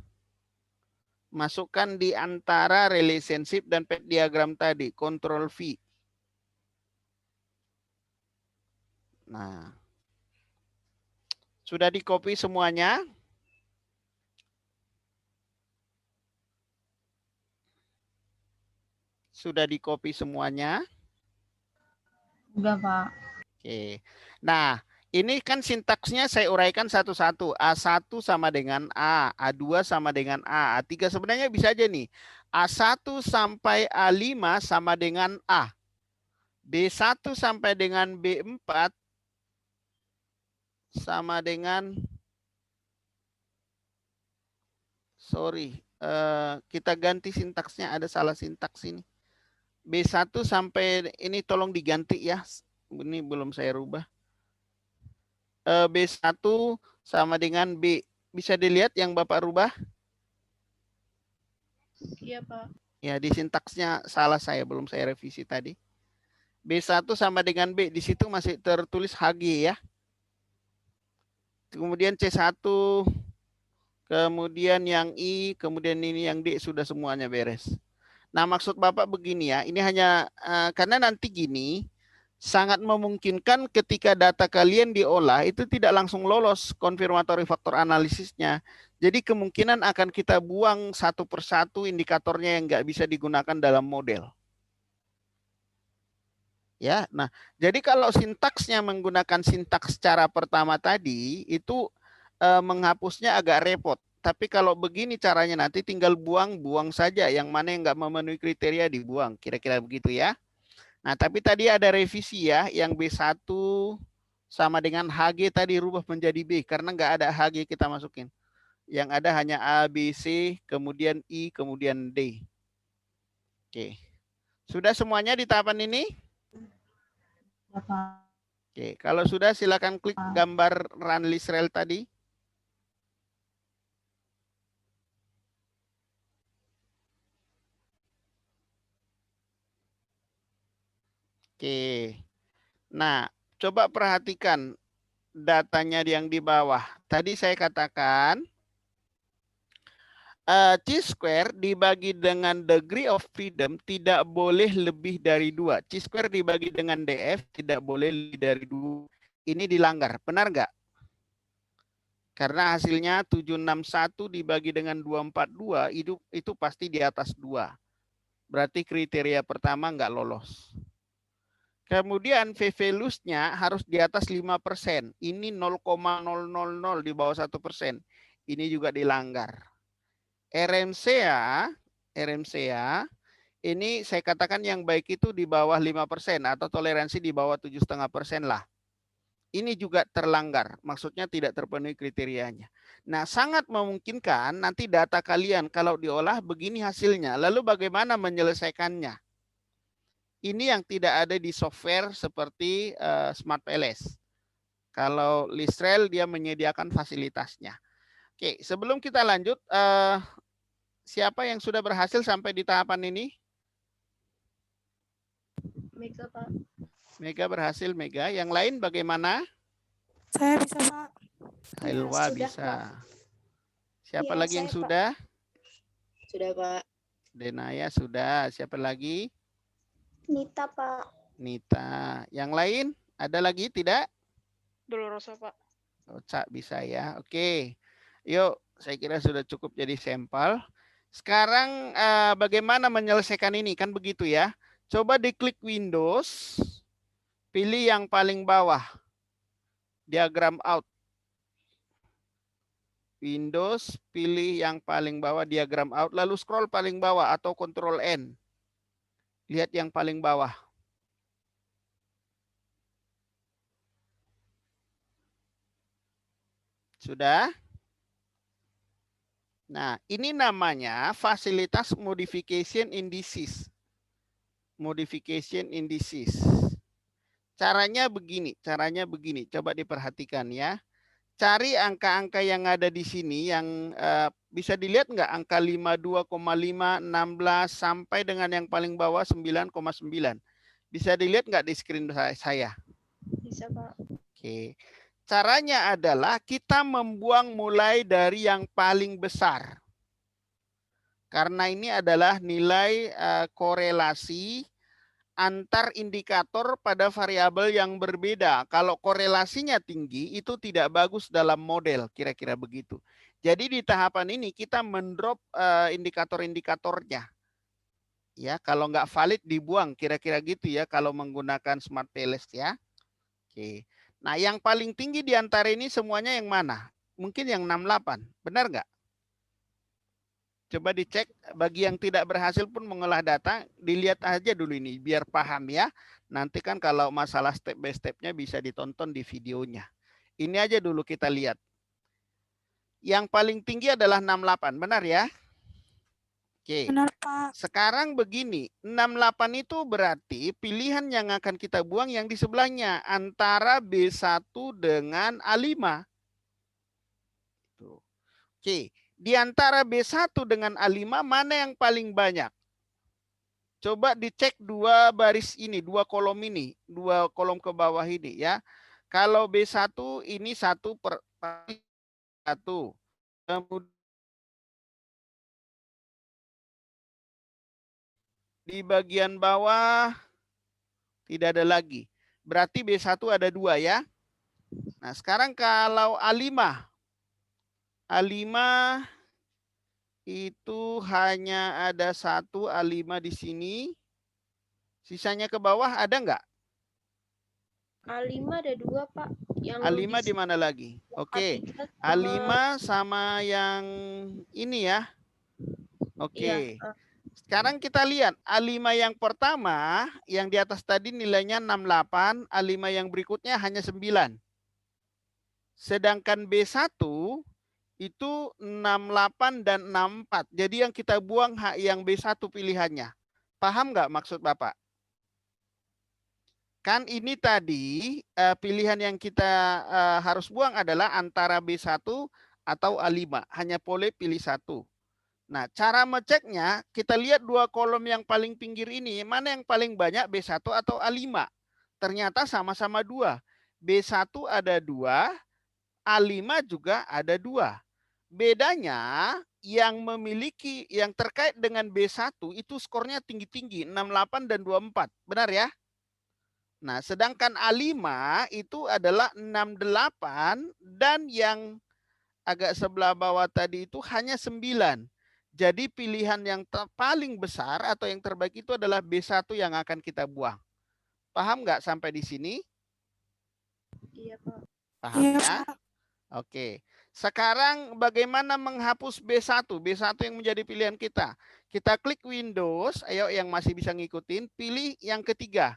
A: Masukkan di antara relationship dan pad diagram tadi, Ctrl V. Nah, sudah di copy semuanya? Sudah di copy semuanya?
D: Udah, Pak.
A: Oke. Nah, ini kan sintaksnya saya uraikan satu-satu. A1 sama dengan A, A2 sama dengan A, A3 sebenarnya bisa aja nih. A1 sampai A5 sama dengan A. B1 sampai dengan B4 sama dengan, kita ganti sintaksnya, ada salah sintaks ini. B1 sampai ini tolong diganti ya. Ini belum saya rubah. B1 sama dengan B. Bisa dilihat yang Bapak rubah?
C: Iya, Pak.
A: Ya, di sintaksnya salah saya, belum saya revisi tadi. B1 sama dengan B, di situ masih tertulis HG ya. Kemudian C1, kemudian yang I, kemudian ini yang D, sudah semuanya beres. Nah, maksud Bapak begini ya, ini hanya karena nanti gini, sangat memungkinkan ketika data kalian diolah itu tidak langsung lolos confirmatory factor analisisnya. Jadi kemungkinan akan kita buang satu persatu indikatornya yang nggak bisa digunakan dalam model. Ya, nah, jadi kalau sintaksnya menggunakan sintaks cara pertama tadi, itu menghapusnya agak repot. Tapi kalau begini caranya nanti tinggal buang saja. Yang mana yang nggak memenuhi kriteria dibuang. Kira-kira begitu ya. Nah, tapi tadi ada revisi ya. Yang B1 sama dengan HG tadi rubah menjadi B. Karena nggak ada HG kita masukin. Yang ada hanya A, B, C, kemudian I, kemudian D. Oke. Sudah semuanya di tahapan ini? Oke, kalau sudah silakan klik gambar run list rel tadi. Oke. Nah, coba perhatikan datanya yang di bawah. Tadi saya katakan Chi-square dibagi dengan degree of freedom tidak boleh lebih dari 2. Chi-square dibagi dengan DF tidak boleh lebih dari 2. Ini dilanggar, benar nggak? Karena hasilnya 761 dibagi dengan 242 itu pasti di atas 2. Berarti kriteria pertama nggak lolos. Kemudian V-values-nya harus di atas 5%. Ini 0,000 di bawah 1%. Ini juga dilanggar. RMCA ini saya katakan yang baik itu di bawah 5% atau toleransi di bawah 7,5% lah. Ini juga terlanggar, maksudnya tidak terpenuhi kriterianya. Nah, sangat memungkinkan nanti data kalian kalau diolah begini hasilnya. Lalu bagaimana menyelesaikannya? Ini yang tidak ada di software seperti Smart PLS. Kalau Listrel dia menyediakan fasilitasnya. Oke, sebelum kita lanjut, siapa yang sudah berhasil sampai di tahapan ini?
C: Mega, Pak.
A: Mega berhasil, Mega. Yang lain bagaimana?
G: Saya bisa, Pak.
A: Hailwa
E: sudah,
A: bisa.
E: Pak.
A: Siapa
E: Ya,
A: lagi yang
E: saya, Pak.
A: sudah?
E: Sudah, Pak.
A: Denaya sudah. Siapa lagi?
E: Nita, Pak.
A: Nita. Yang lain? Ada lagi tidak?
F: Dolorosa, Pak.
A: Oca bisa ya. Oke. Yuk, saya kira sudah cukup jadi sampel. Sekarang bagaimana menyelesaikan ini? Kan begitu ya. Coba diklik Windows. Pilih yang paling bawah. Diagram out. Windows, pilih yang paling bawah diagram out. Lalu scroll paling bawah atau Ctrl N. Lihat yang paling bawah. Sudah? Nah, ini namanya fasilitas modification indices. Modification indices. Caranya begini. Coba diperhatikan ya. Cari angka-angka yang ada di sini yang bisa dilihat nggak? Angka 52,5, 16 sampai dengan yang paling bawah 9,9. Bisa dilihat nggak di screen saya?
C: Bisa, Pak.
A: Oke. Caranya adalah kita membuang mulai dari yang paling besar. Karena ini adalah nilai korelasi antar indikator pada variabel yang berbeda. Kalau korelasinya tinggi, itu tidak bagus dalam model, kira-kira begitu. Jadi di tahapan ini kita mendrop indikator-indikatornya. Ya, kalau nggak valid dibuang, kira-kira gitu ya kalau menggunakan Smart PLS ya. Oke. Nah, yang paling tinggi di antara ini semuanya yang mana? Mungkin yang 68, benar nggak? Coba dicek, bagi yang tidak berhasil pun mengolah data, dilihat aja dulu ini, biar paham ya. Nanti kan kalau masalah step by step-nya bisa ditonton di videonya. Ini aja dulu kita lihat. Yang paling tinggi adalah 68, benar ya? Oke.
G: Benar, Pak.
A: Sekarang begini, 68 itu berarti pilihan yang akan kita buang yang di sebelahnya, antara B1 dengan A5. Oke. Di antara B1 dengan A5 mana yang paling banyak? Coba dicek dua baris ini, dua kolom ini, dua kolom ke bawah ini ya. Kalau B1 ini 1/1. Kemudian di bagian bawah tidak ada lagi. Berarti B1 ada 2 ya. Nah, sekarang kalau A5 itu hanya ada 1 A5 di sini. Sisanya ke bawah ada nggak?
C: A5 ada 2, Pak. Yang
A: A5 di mana lagi? Oke. A5 sama yang ini ya. Oke.
C: Iya.
A: Sekarang kita lihat A5 yang pertama yang di atas tadi nilainya 68, A5 yang berikutnya hanya 9. Sedangkan B1 itu 68 dan 64. Jadi yang kita buang yang B1 pilihannya. Paham nggak maksud Bapak? Kan ini tadi pilihan yang kita harus buang adalah antara B1 atau A5. Hanya boleh pilih satu. Nah, cara ngeceknya kita lihat dua kolom yang paling pinggir ini. Mana yang paling banyak B1 atau A5? Ternyata sama-sama 2. B1 ada 2, A5 juga ada 2. Bedanya yang memiliki yang terkait dengan B1 itu skornya tinggi-tinggi, 68 dan 24. Benar ya? Nah, sedangkan A5 itu adalah 68 dan yang agak sebelah bawah tadi itu hanya 9. Jadi pilihan yang paling besar atau yang terbaik itu adalah B1 yang akan kita buang. Paham nggak sampai di sini?
C: Iya, Pak.
A: Paham
G: Iya,
A: ya?
G: Pak.
A: Oke. Sekarang bagaimana menghapus B1? B1 yang menjadi pilihan kita. Kita klik Windows, ayo yang masih bisa ngikutin, pilih yang ketiga.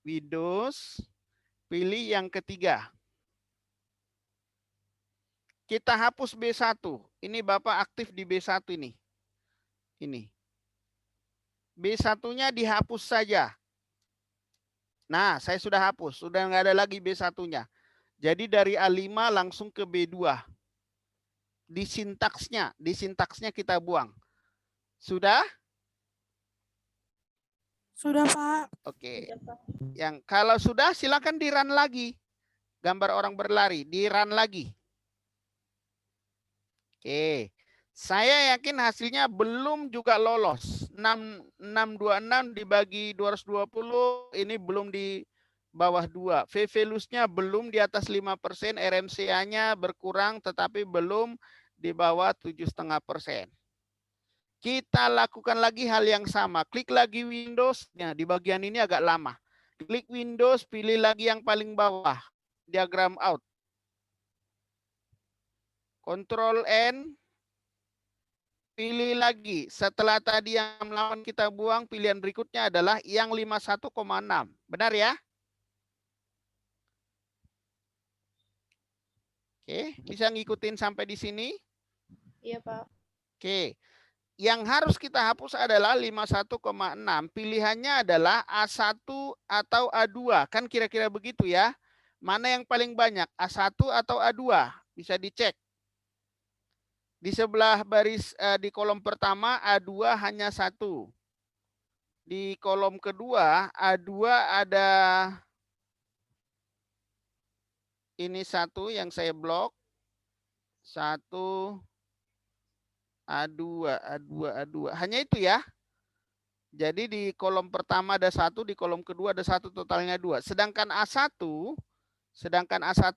A: Windows, pilih yang ketiga. Kita hapus B1. Ini Bapak aktif di B1 ini. Ini. B1-nya dihapus saja. Nah, saya sudah hapus. Sudah nggak ada lagi B1-nya. Jadi dari A5 langsung ke B2. Di sintaksnya kita buang. Sudah?
G: Sudah, Pak.
A: Oke. Yang kalau sudah silakan di-run lagi. Gambar orang berlari, di-run lagi. Oke. Saya yakin hasilnya belum juga lolos. 626 dibagi 220 ini belum di bawah 2. V-values-nya belum di atas 5%, RMCA-nya berkurang tetapi belum di bawah 7,5%. Kita lakukan lagi hal yang sama. Klik lagi Windows-nya. Di bagian ini agak lama. Klik Windows, pilih lagi yang paling bawah. Diagram out. Ctrl N. Pilih lagi. Setelah tadi yang 8 kita buang, pilihan berikutnya adalah yang 51,6. Benar ya? Oke, bisa ngikutin sampai di sini?
C: Iya, Pak.
A: Oke. Yang harus kita hapus adalah 51,6. Pilihannya adalah A1 atau A2. Kan kira-kira begitu ya. Mana yang paling banyak? A1 atau A2? Bisa dicek. Di sebelah baris di kolom pertama A2 hanya 1. Di kolom kedua A2 ada ini 1 yang saya blok. 1 A2. Hanya itu ya. Jadi di kolom pertama ada 1, di kolom kedua ada 1, totalnya 2. Sedangkan A1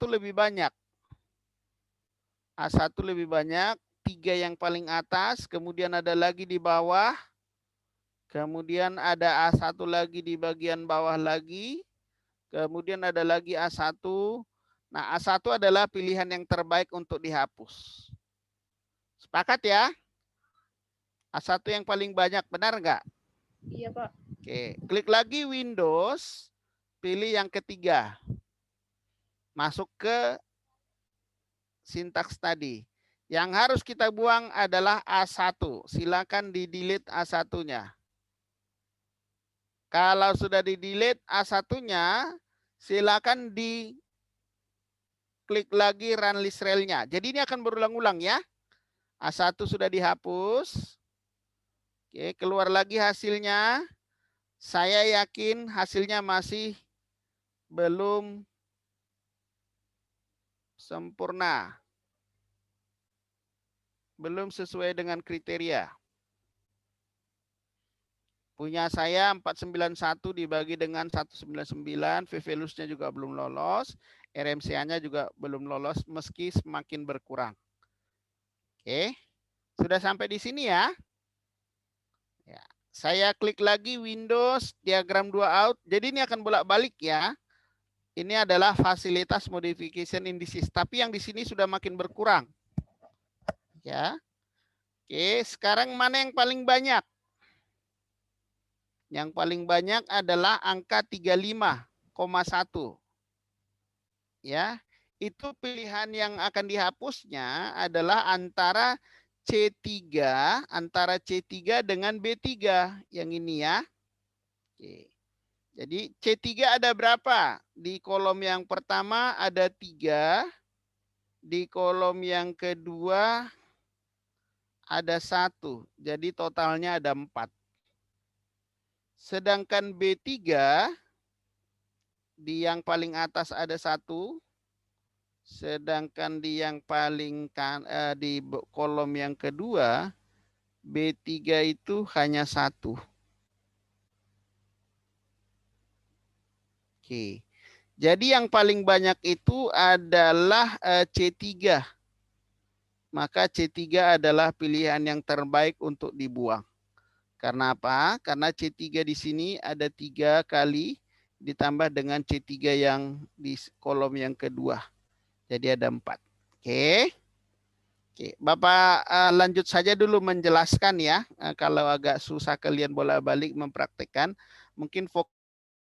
A: lebih banyak. A1 lebih banyak. 3 yang paling atas, kemudian ada lagi di bawah, kemudian ada A1 lagi di bagian bawah lagi, kemudian ada lagi A1. Nah, A1 adalah pilihan yang terbaik untuk dihapus. Sepakat ya? A1 yang paling banyak, benar nggak?
C: Iya, Pak.
A: Oke, klik lagi Windows, pilih yang ketiga. Masuk ke sintaks tadi. Yang harus kita buang adalah A1. Silakan di-delete A1-nya. Kalau sudah di-delete A1-nya, silakan klik lagi run list rail-nya. Jadi ini akan berulang-ulang ya. A1 sudah dihapus. Oke, keluar lagi hasilnya. Saya yakin hasilnya masih belum sempurna. Belum sesuai dengan kriteria. Punya saya 491 dibagi dengan 199, V-values-nya juga belum lolos, RMCA-nya juga belum lolos meski semakin berkurang. Oke, sudah sampai di sini ya. Ya, saya klik lagi Windows, diagram 2 out. Jadi ini akan bolak-balik ya. Ini adalah fasilitas modification indices, tapi yang di sini sudah makin berkurang. Ya. Oke, sekarang mana yang paling banyak? Yang paling banyak adalah angka 35,1. Ya, itu pilihan yang akan dihapusnya adalah antara C3 dengan B3 yang ini ya. Oke. Jadi C3 ada berapa? Di kolom yang pertama ada 3, di kolom yang kedua ada 1. Jadi totalnya ada 4. Sedangkan B3 di yang paling atas ada 1. Sedangkan di yang paling di kolom yang kedua B3 itu hanya 1. Oke. Jadi yang paling banyak itu adalah C3. Maka C3 adalah pilihan yang terbaik untuk dibuang. Karena apa? Karena C3 di sini ada 3 kali ditambah dengan C3 yang di kolom yang kedua. Jadi ada 4. Oke. Oke, Bapak lanjut saja dulu menjelaskan ya. Kalau agak susah kalian bolak-balik mempraktekkan, mungkin fokus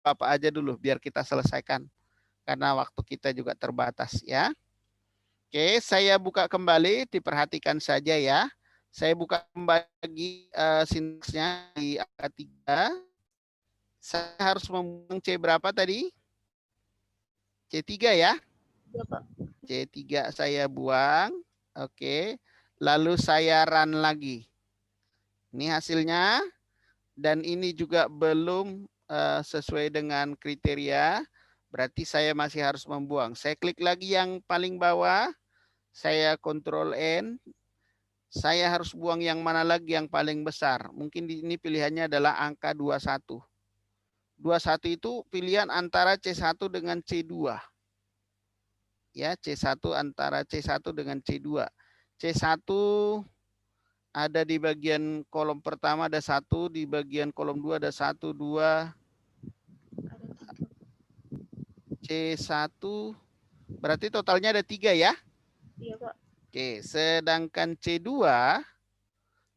A: Bapak aja dulu biar kita selesaikan. Karena waktu kita juga terbatas ya. Oke, saya buka kembali, diperhatikan saja ya. Saya buka kembali sintaksnya di angka 3. Saya harus membuang C berapa tadi? C3 ya?
C: Iya, Pak.
A: C3 saya buang. Oke. Lalu saya run lagi. Ini hasilnya. Dan ini juga belum sesuai dengan kriteria. Berarti saya masih harus membuang. Saya klik lagi yang paling bawah. Saya Ctrl N. Saya harus buang yang mana lagi yang paling besar. Mungkin di ini pilihannya adalah angka 21. 21 itu pilihan antara C1 dengan C2. Ya, C1 antara C1 dengan C2. C1 ada di bagian kolom pertama ada 1, di bagian kolom 2 ada 1, 2. C1 berarti totalnya ada 3 ya?
C: Iya, Pak.
A: Oke, sedangkan C2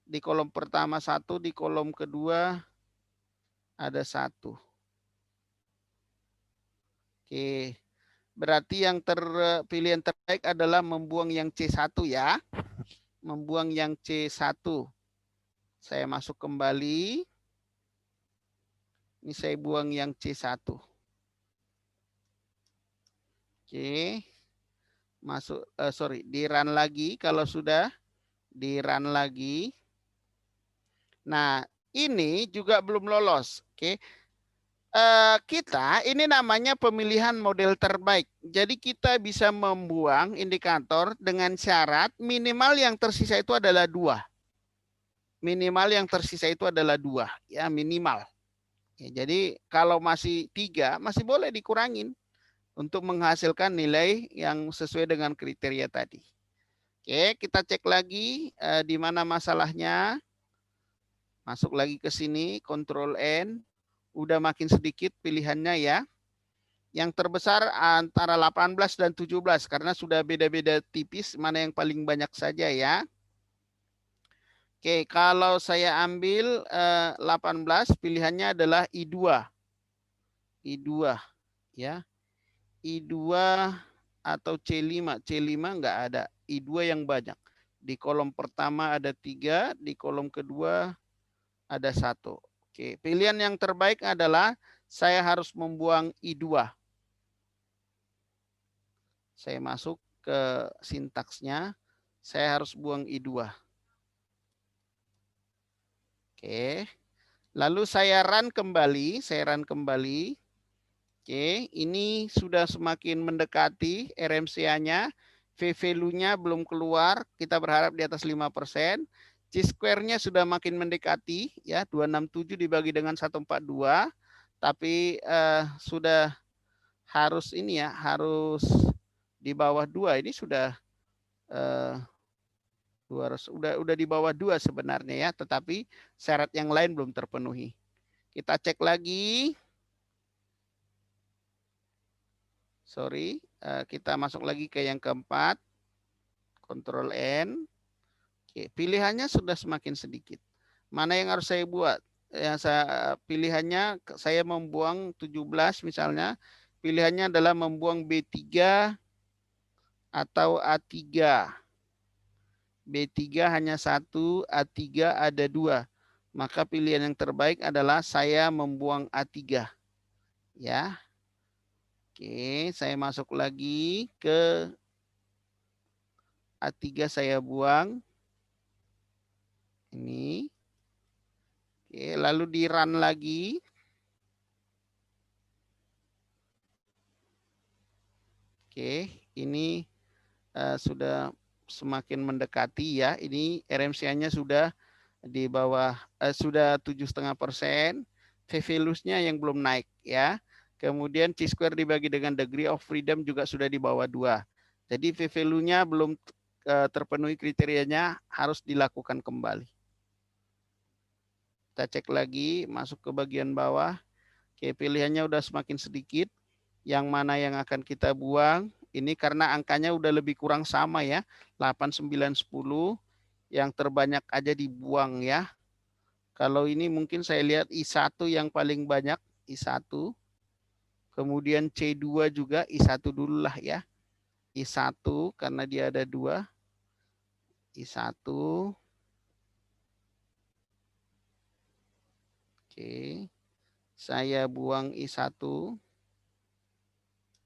A: di kolom pertama 1, di kolom kedua ada 1. Oke, berarti yang pilihan terbaik adalah membuang yang C1 ya. Membuang yang C1. Saya masuk kembali. Ini saya buang yang C1. Oke. Masuk di run lagi kalau sudah di run lagi. Nah, ini juga belum lolos. Oke. Kita ini namanya pemilihan model terbaik. Jadi kita bisa membuang indikator dengan syarat minimal yang tersisa itu adalah 2. Minimal yang tersisa itu adalah 2, ya minimal. Ya, jadi kalau masih 3 masih boleh dikurangin untuk menghasilkan nilai yang sesuai dengan kriteria tadi. Oke, kita cek lagi di mana masalahnya. Masuk lagi ke sini, Ctrl N. Udah makin sedikit pilihannya ya. Yang terbesar antara 18 dan 17 karena sudah beda-beda tipis mana yang paling banyak saja ya. Oke, kalau saya ambil 18, pilihannya adalah I2. I2 ya. I2 atau C5. C5 enggak ada. I2 yang banyak. Di kolom pertama ada 3, di kolom kedua ada 1. Oke, pilihan yang terbaik adalah saya harus membuang I2. Saya masuk ke sintaksnya. Saya harus buang I2. Oke. Lalu saya run kembali. Oke, ini sudah semakin mendekati RMCA-nya. V-value-nya belum keluar. Kita berharap di atas 5%. C-square-nya sudah makin mendekati. Ya, 267 dibagi dengan 142. Tapi sudah harus ini ya, harus di bawah 2. Ini sudah udah di bawah 2 sebenarnya ya, tetapi syarat yang lain belum terpenuhi. Kita cek lagi. Sorry, kita masuk lagi ke yang keempat. Ctrl N. Oke, pilihannya sudah semakin sedikit. Mana yang harus saya buat? Yang pilihannya saya membuang 17 misalnya. Pilihannya adalah membuang B3 atau A3. B3 hanya 1, A3 ada 2. Maka pilihan yang terbaik adalah saya membuang A3. Ya. Oke, saya masuk lagi ke A3, saya buang. Ini. Oke, lalu di run lagi. Oke, ini sudah semakin mendekati ya. Ini RMCA-nya sudah di bawah, sudah 7,5%. V-values-nya yang belum naik ya. Kemudian C-square dibagi dengan degree of freedom juga sudah di bawah 2. Jadi V-value-nya belum terpenuhi kriterianya, harus dilakukan kembali. Kita cek lagi, masuk ke bagian bawah. Oke, pilihannya udah semakin sedikit. Yang mana yang akan kita buang? Ini karena angkanya udah lebih kurang sama ya. 8, 9, 10. Yang terbanyak aja dibuang ya. Kalau ini mungkin saya lihat I1 yang paling banyak. I1. Kemudian C2 juga. I1 dulu lah ya. I1 karena dia ada 2. I1. Oke. Saya buang I1.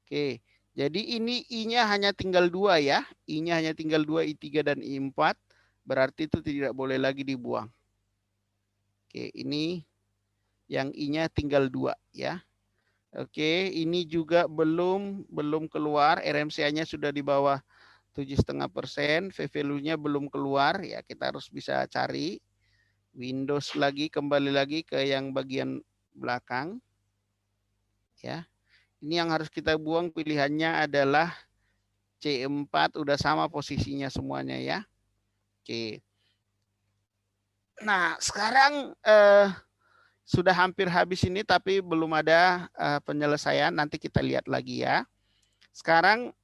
A: Oke, jadi ini I-nya hanya tinggal 2 ya. I-nya hanya tinggal 2, I3 dan I4. Berarti itu tidak boleh lagi dibuang. Oke, ini yang I-nya tinggal 2 ya. Oke, ini juga belum keluar. RMCA-nya sudah di bawah 7,5%. V-value-nya belum keluar. Ya, kita harus bisa cari. Windows lagi, kembali lagi ke yang bagian belakang. Ya. Ini yang harus kita buang, pilihannya adalah C4, udah sama posisinya semuanya ya. Oke. Nah, sekarang sudah hampir habis ini tapi belum ada penyelesaian, nanti kita lihat lagi ya. Sekarang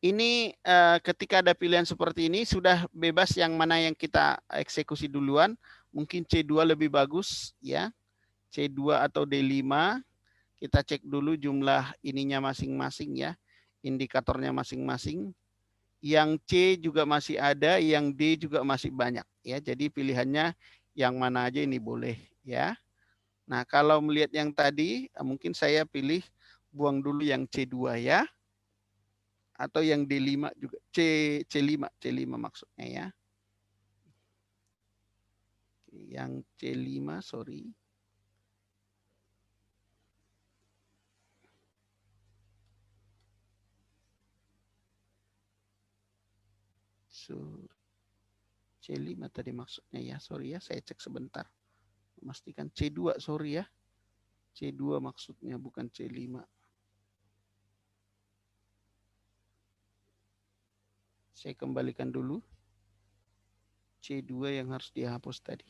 A: ini ketika ada pilihan seperti ini sudah bebas yang mana yang kita eksekusi duluan. Mungkin C2 lebih bagus ya. C2 atau D5. Kita cek dulu jumlah ininya masing-masing ya. Indikatornya masing-masing. Yang C juga masih ada, yang D juga masih banyak ya. Jadi pilihannya yang mana aja ini boleh ya. Nah, kalau melihat yang tadi mungkin saya pilih buang dulu yang C2 ya. Atau yang D5 juga, C5 maksudnya ya. Yang C5, sorry. C5 tadi maksudnya ya, sorry ya, saya cek sebentar. Memastikan C2, sorry ya. C2 maksudnya bukan C5. Saya kembalikan dulu. C2 yang harus dihapus tadi.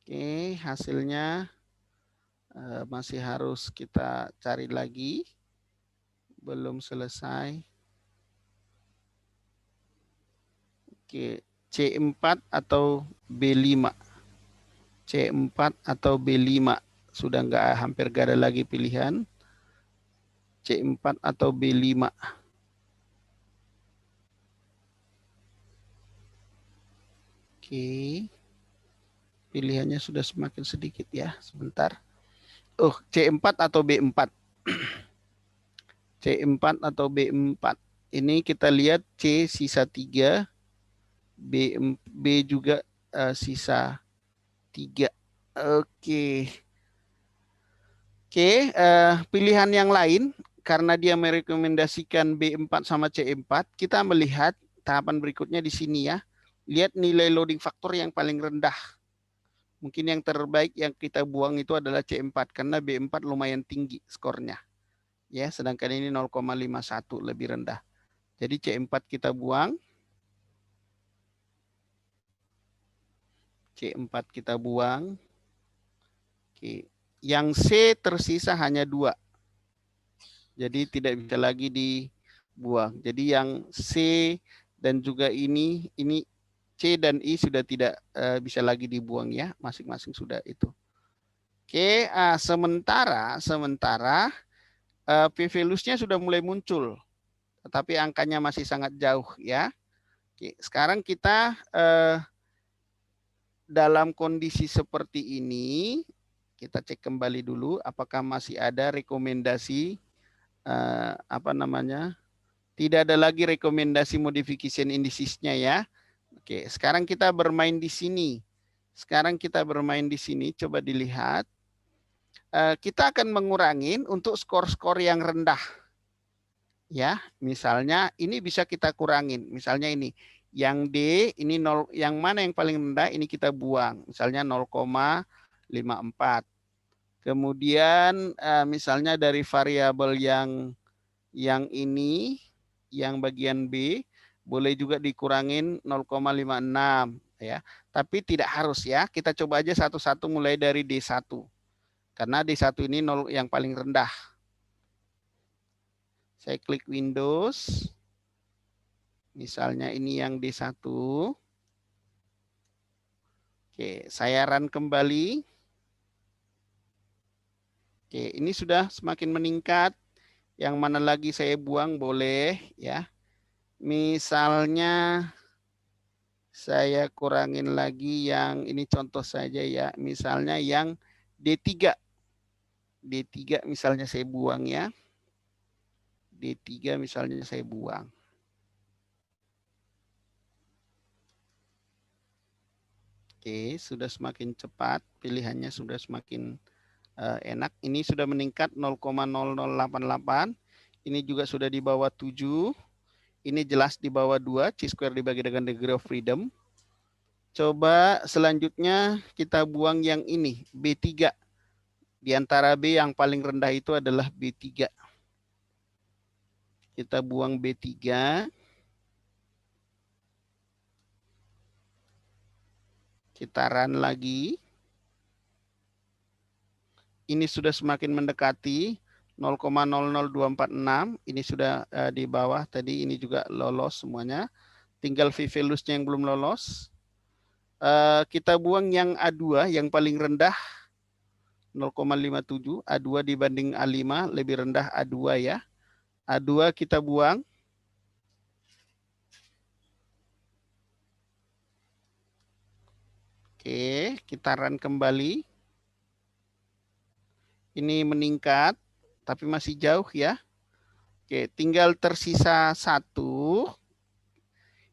A: Oke, hasilnya masih harus kita cari lagi. Belum selesai. Oke, C4 atau B5. C4 atau B5. Sudah hampir nggak ada lagi pilihan. C4 atau B5. Oke. Pilihannya sudah semakin sedikit ya. Sebentar. Oh, C4 atau B4. C4 atau B4. Ini kita lihat C sisa 3. B juga sisa 3. Oke. Oke, pilihan yang lain karena dia merekomendasikan B4 sama C4, kita melihat tahapan berikutnya di sini ya. Lihat nilai loading faktor yang paling rendah. Mungkin yang terbaik yang kita buang itu adalah C4 karena B4 lumayan tinggi skornya. Ya, sedangkan ini 0,51 lebih rendah. Jadi C4 kita buang. C4 kita buang. Oke. Yang C tersisa hanya 2. Jadi tidak bisa lagi dibuang. Jadi yang C dan juga ini C dan I sudah tidak bisa lagi dibuang ya. Masing-masing sudah itu. Oke, sementara p-values-nya sudah mulai muncul. Tetapi angkanya masih sangat jauh ya. Oke, sekarang kita dalam kondisi seperti ini, kita cek kembali dulu apakah masih ada rekomendasi tidak ada lagi rekomendasi modification indices-nya ya. Oke, sekarang kita bermain di sini. Coba dilihat. Kita akan mengurangin untuk skor-skor yang rendah. Ya, misalnya ini bisa kita kurangin. Misalnya ini, yang D ini 0, yang mana yang paling rendah ini kita buang. Misalnya 0,54. Kemudian misalnya dari variabel yang ini, yang bagian B, boleh juga dikurangin 0,56 ya. Tapi tidak harus ya. Kita coba aja satu-satu mulai dari D1. Karena D1 ini 0 yang paling rendah. Saya klik Windows. Misalnya ini yang D1. Oke, saya run kembali. Oke, ini sudah semakin meningkat. Yang mana lagi saya buang boleh ya. Misalnya saya kurangin lagi yang ini contoh saja ya. Misalnya yang D3. D3 misalnya saya buang ya. D3 misalnya saya buang. Oke, sudah semakin cepat. Pilihannya sudah semakin enak. Ini sudah meningkat 0,0088. Ini juga sudah di bawah 7. Ini jelas di bawah 2. Chi-square dibagi dengan degree of freedom. Coba selanjutnya kita buang yang ini. B3. Di antara B yang paling rendah itu adalah B3. Kita buang B3. Kita run lagi. Ini sudah semakin mendekati 0,00246. Ini sudah di bawah. Tadi ini juga lolos semuanya. Tinggal p-values-nya yang belum lolos. Kita buang yang A2 yang paling rendah 0,57. A2 dibanding A5 lebih rendah A2 ya. A2 kita buang. Oke, kita run kembali. Ini meningkat, tapi masih jauh ya. Oke, tinggal tersisa 1.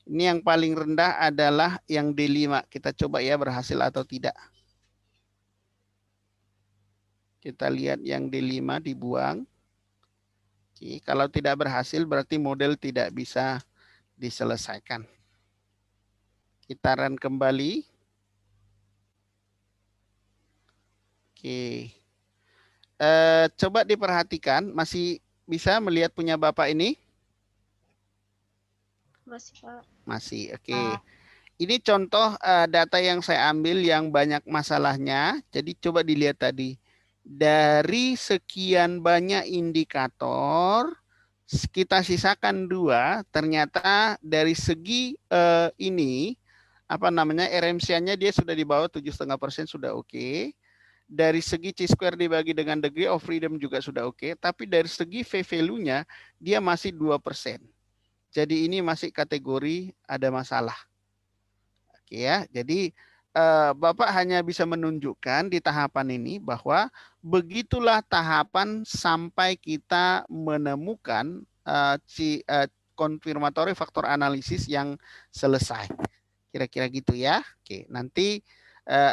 A: Ini yang paling rendah adalah yang D5. Kita coba ya berhasil atau tidak. Kita lihat yang D5 dibuang. Oke, kalau tidak berhasil berarti model tidak bisa diselesaikan. Kita run kembali. Oke. Coba diperhatikan, masih bisa melihat punya Bapak ini?
C: Masih, Pak.
A: Masih, oke. Ini contoh data yang saya ambil yang banyak masalahnya. Jadi coba dilihat tadi. Dari sekian banyak indikator, kita sisakan 2, ternyata dari segi ini apa namanya RMCA-nya dia sudah di bawah 7,5% sudah oke. Dari segi C-square dibagi dengan degree of freedom juga sudah oke, tapi dari segi V-value-nya dia masih 2%. Jadi ini masih kategori ada masalah. Oke ya, jadi Bapak hanya bisa menunjukkan di tahapan ini bahwa begitulah tahapan sampai kita menemukan konfirmatory faktor analisis yang selesai. Kira-kira gitu ya. Oke, nanti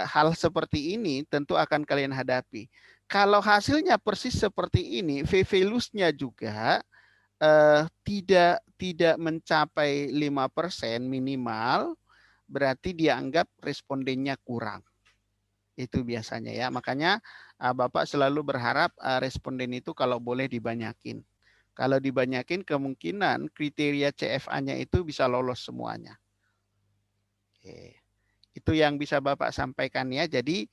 A: hal seperti ini tentu akan kalian hadapi. Kalau hasilnya persis seperti ini, V-values-nya juga tidak mencapai 5% minimal, berarti dianggap respondennya kurang. Itu biasanya ya. Makanya Bapak selalu berharap responden itu kalau boleh dibanyakin. Kalau dibanyakin kemungkinan kriteria CFA-nya itu bisa lolos semuanya. Oke. Itu yang bisa Bapak sampaikan ya. Jadi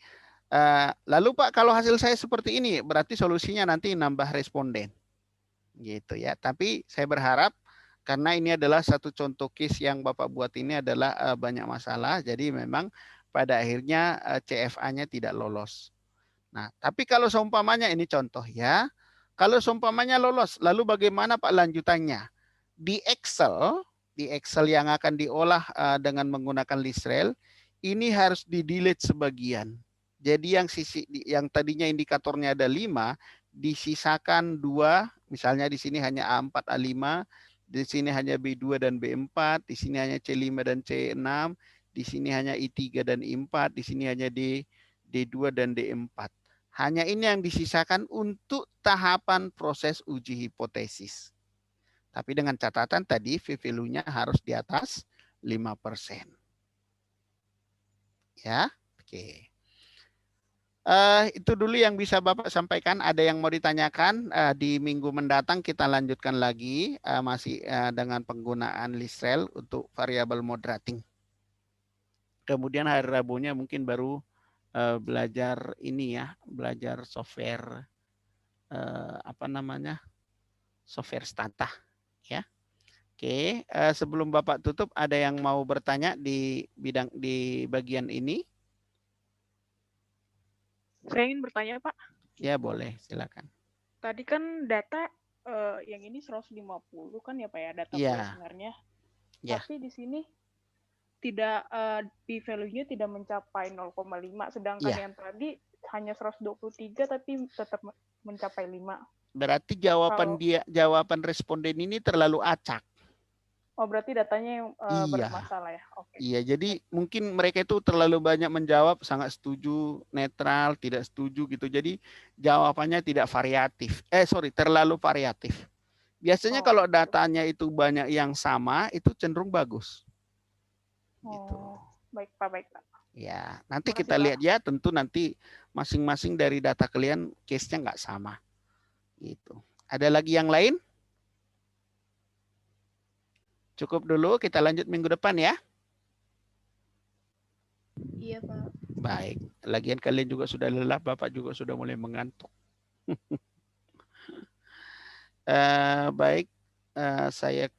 A: lalu Pak, kalau hasil saya seperti ini, berarti solusinya nanti nambah responden. Gitu ya. Tapi saya berharap karena ini adalah satu contoh case yang Bapak buat ini adalah banyak masalah. Jadi memang pada akhirnya CFA-nya tidak lolos. Nah, tapi kalau seumpamanya ini contoh ya. Kalau seumpamanya lolos, lalu bagaimana Pak lanjutannya? Di Excel yang akan diolah dengan menggunakan list-rel, ini harus di-delete sebagian. Jadi yang tadinya indikatornya ada 5, disisakan 2, misalnya di sini hanya A4, A5, di sini hanya B2 dan B4, di sini hanya C5 dan C6, di sini hanya I3 dan I4, di sini hanya D2 dan D4. Hanya ini yang disisakan untuk tahapan proses uji hipotesis. Tapi dengan catatan tadi V-value-nya harus di atas 5%. Ya, oke. Itu dulu yang bisa Bapak sampaikan. Ada yang mau ditanyakan? Di minggu mendatang kita lanjutkan lagi masih dengan penggunaan list-rel untuk variabel moderating. Kemudian hari Rabunya mungkin baru belajar ini ya, belajar software apa namanya, software Stata ya. Oke, sebelum Bapak tutup, ada yang mau bertanya di bagian ini?
F: Saya ingin bertanya, Pak.
A: Ya, boleh, silakan.
F: Tadi kan data yang ini 150 kan ya, Pak ya, data
A: Iya.
F: preliminarnya.
A: Ya.
F: Tapi di sini tidak p-value-nya tidak mencapai 0,5, sedangkan
A: Iya.
F: yang tadi hanya 123 tapi tetap mencapai 5.
A: Berarti jawaban responden ini terlalu acak.
F: Oh, berarti datanya yang
A: Iya.
F: bermasalah ya. Oke.
A: Iya, jadi mungkin mereka itu terlalu banyak menjawab sangat setuju, netral, tidak setuju gitu. Jadi jawabannya tidak variatif. Terlalu variatif. Biasanya kalau datanya itu banyak yang sama, itu cenderung bagus. Gitu.
F: Baik, Pak, baik, Pak.
A: Ya, nanti
F: Makasih,
A: kita
F: Pak.
A: lihat ya, tentu nanti masing-masing dari data kalian case-nya nggak sama. Gitu. Ada lagi yang lain? Cukup dulu, kita lanjut minggu depan ya.
E: Iya, Pak.
A: Baik, lagian kalian juga sudah lelah, Bapak juga sudah mulai mengantuk. Baik, saya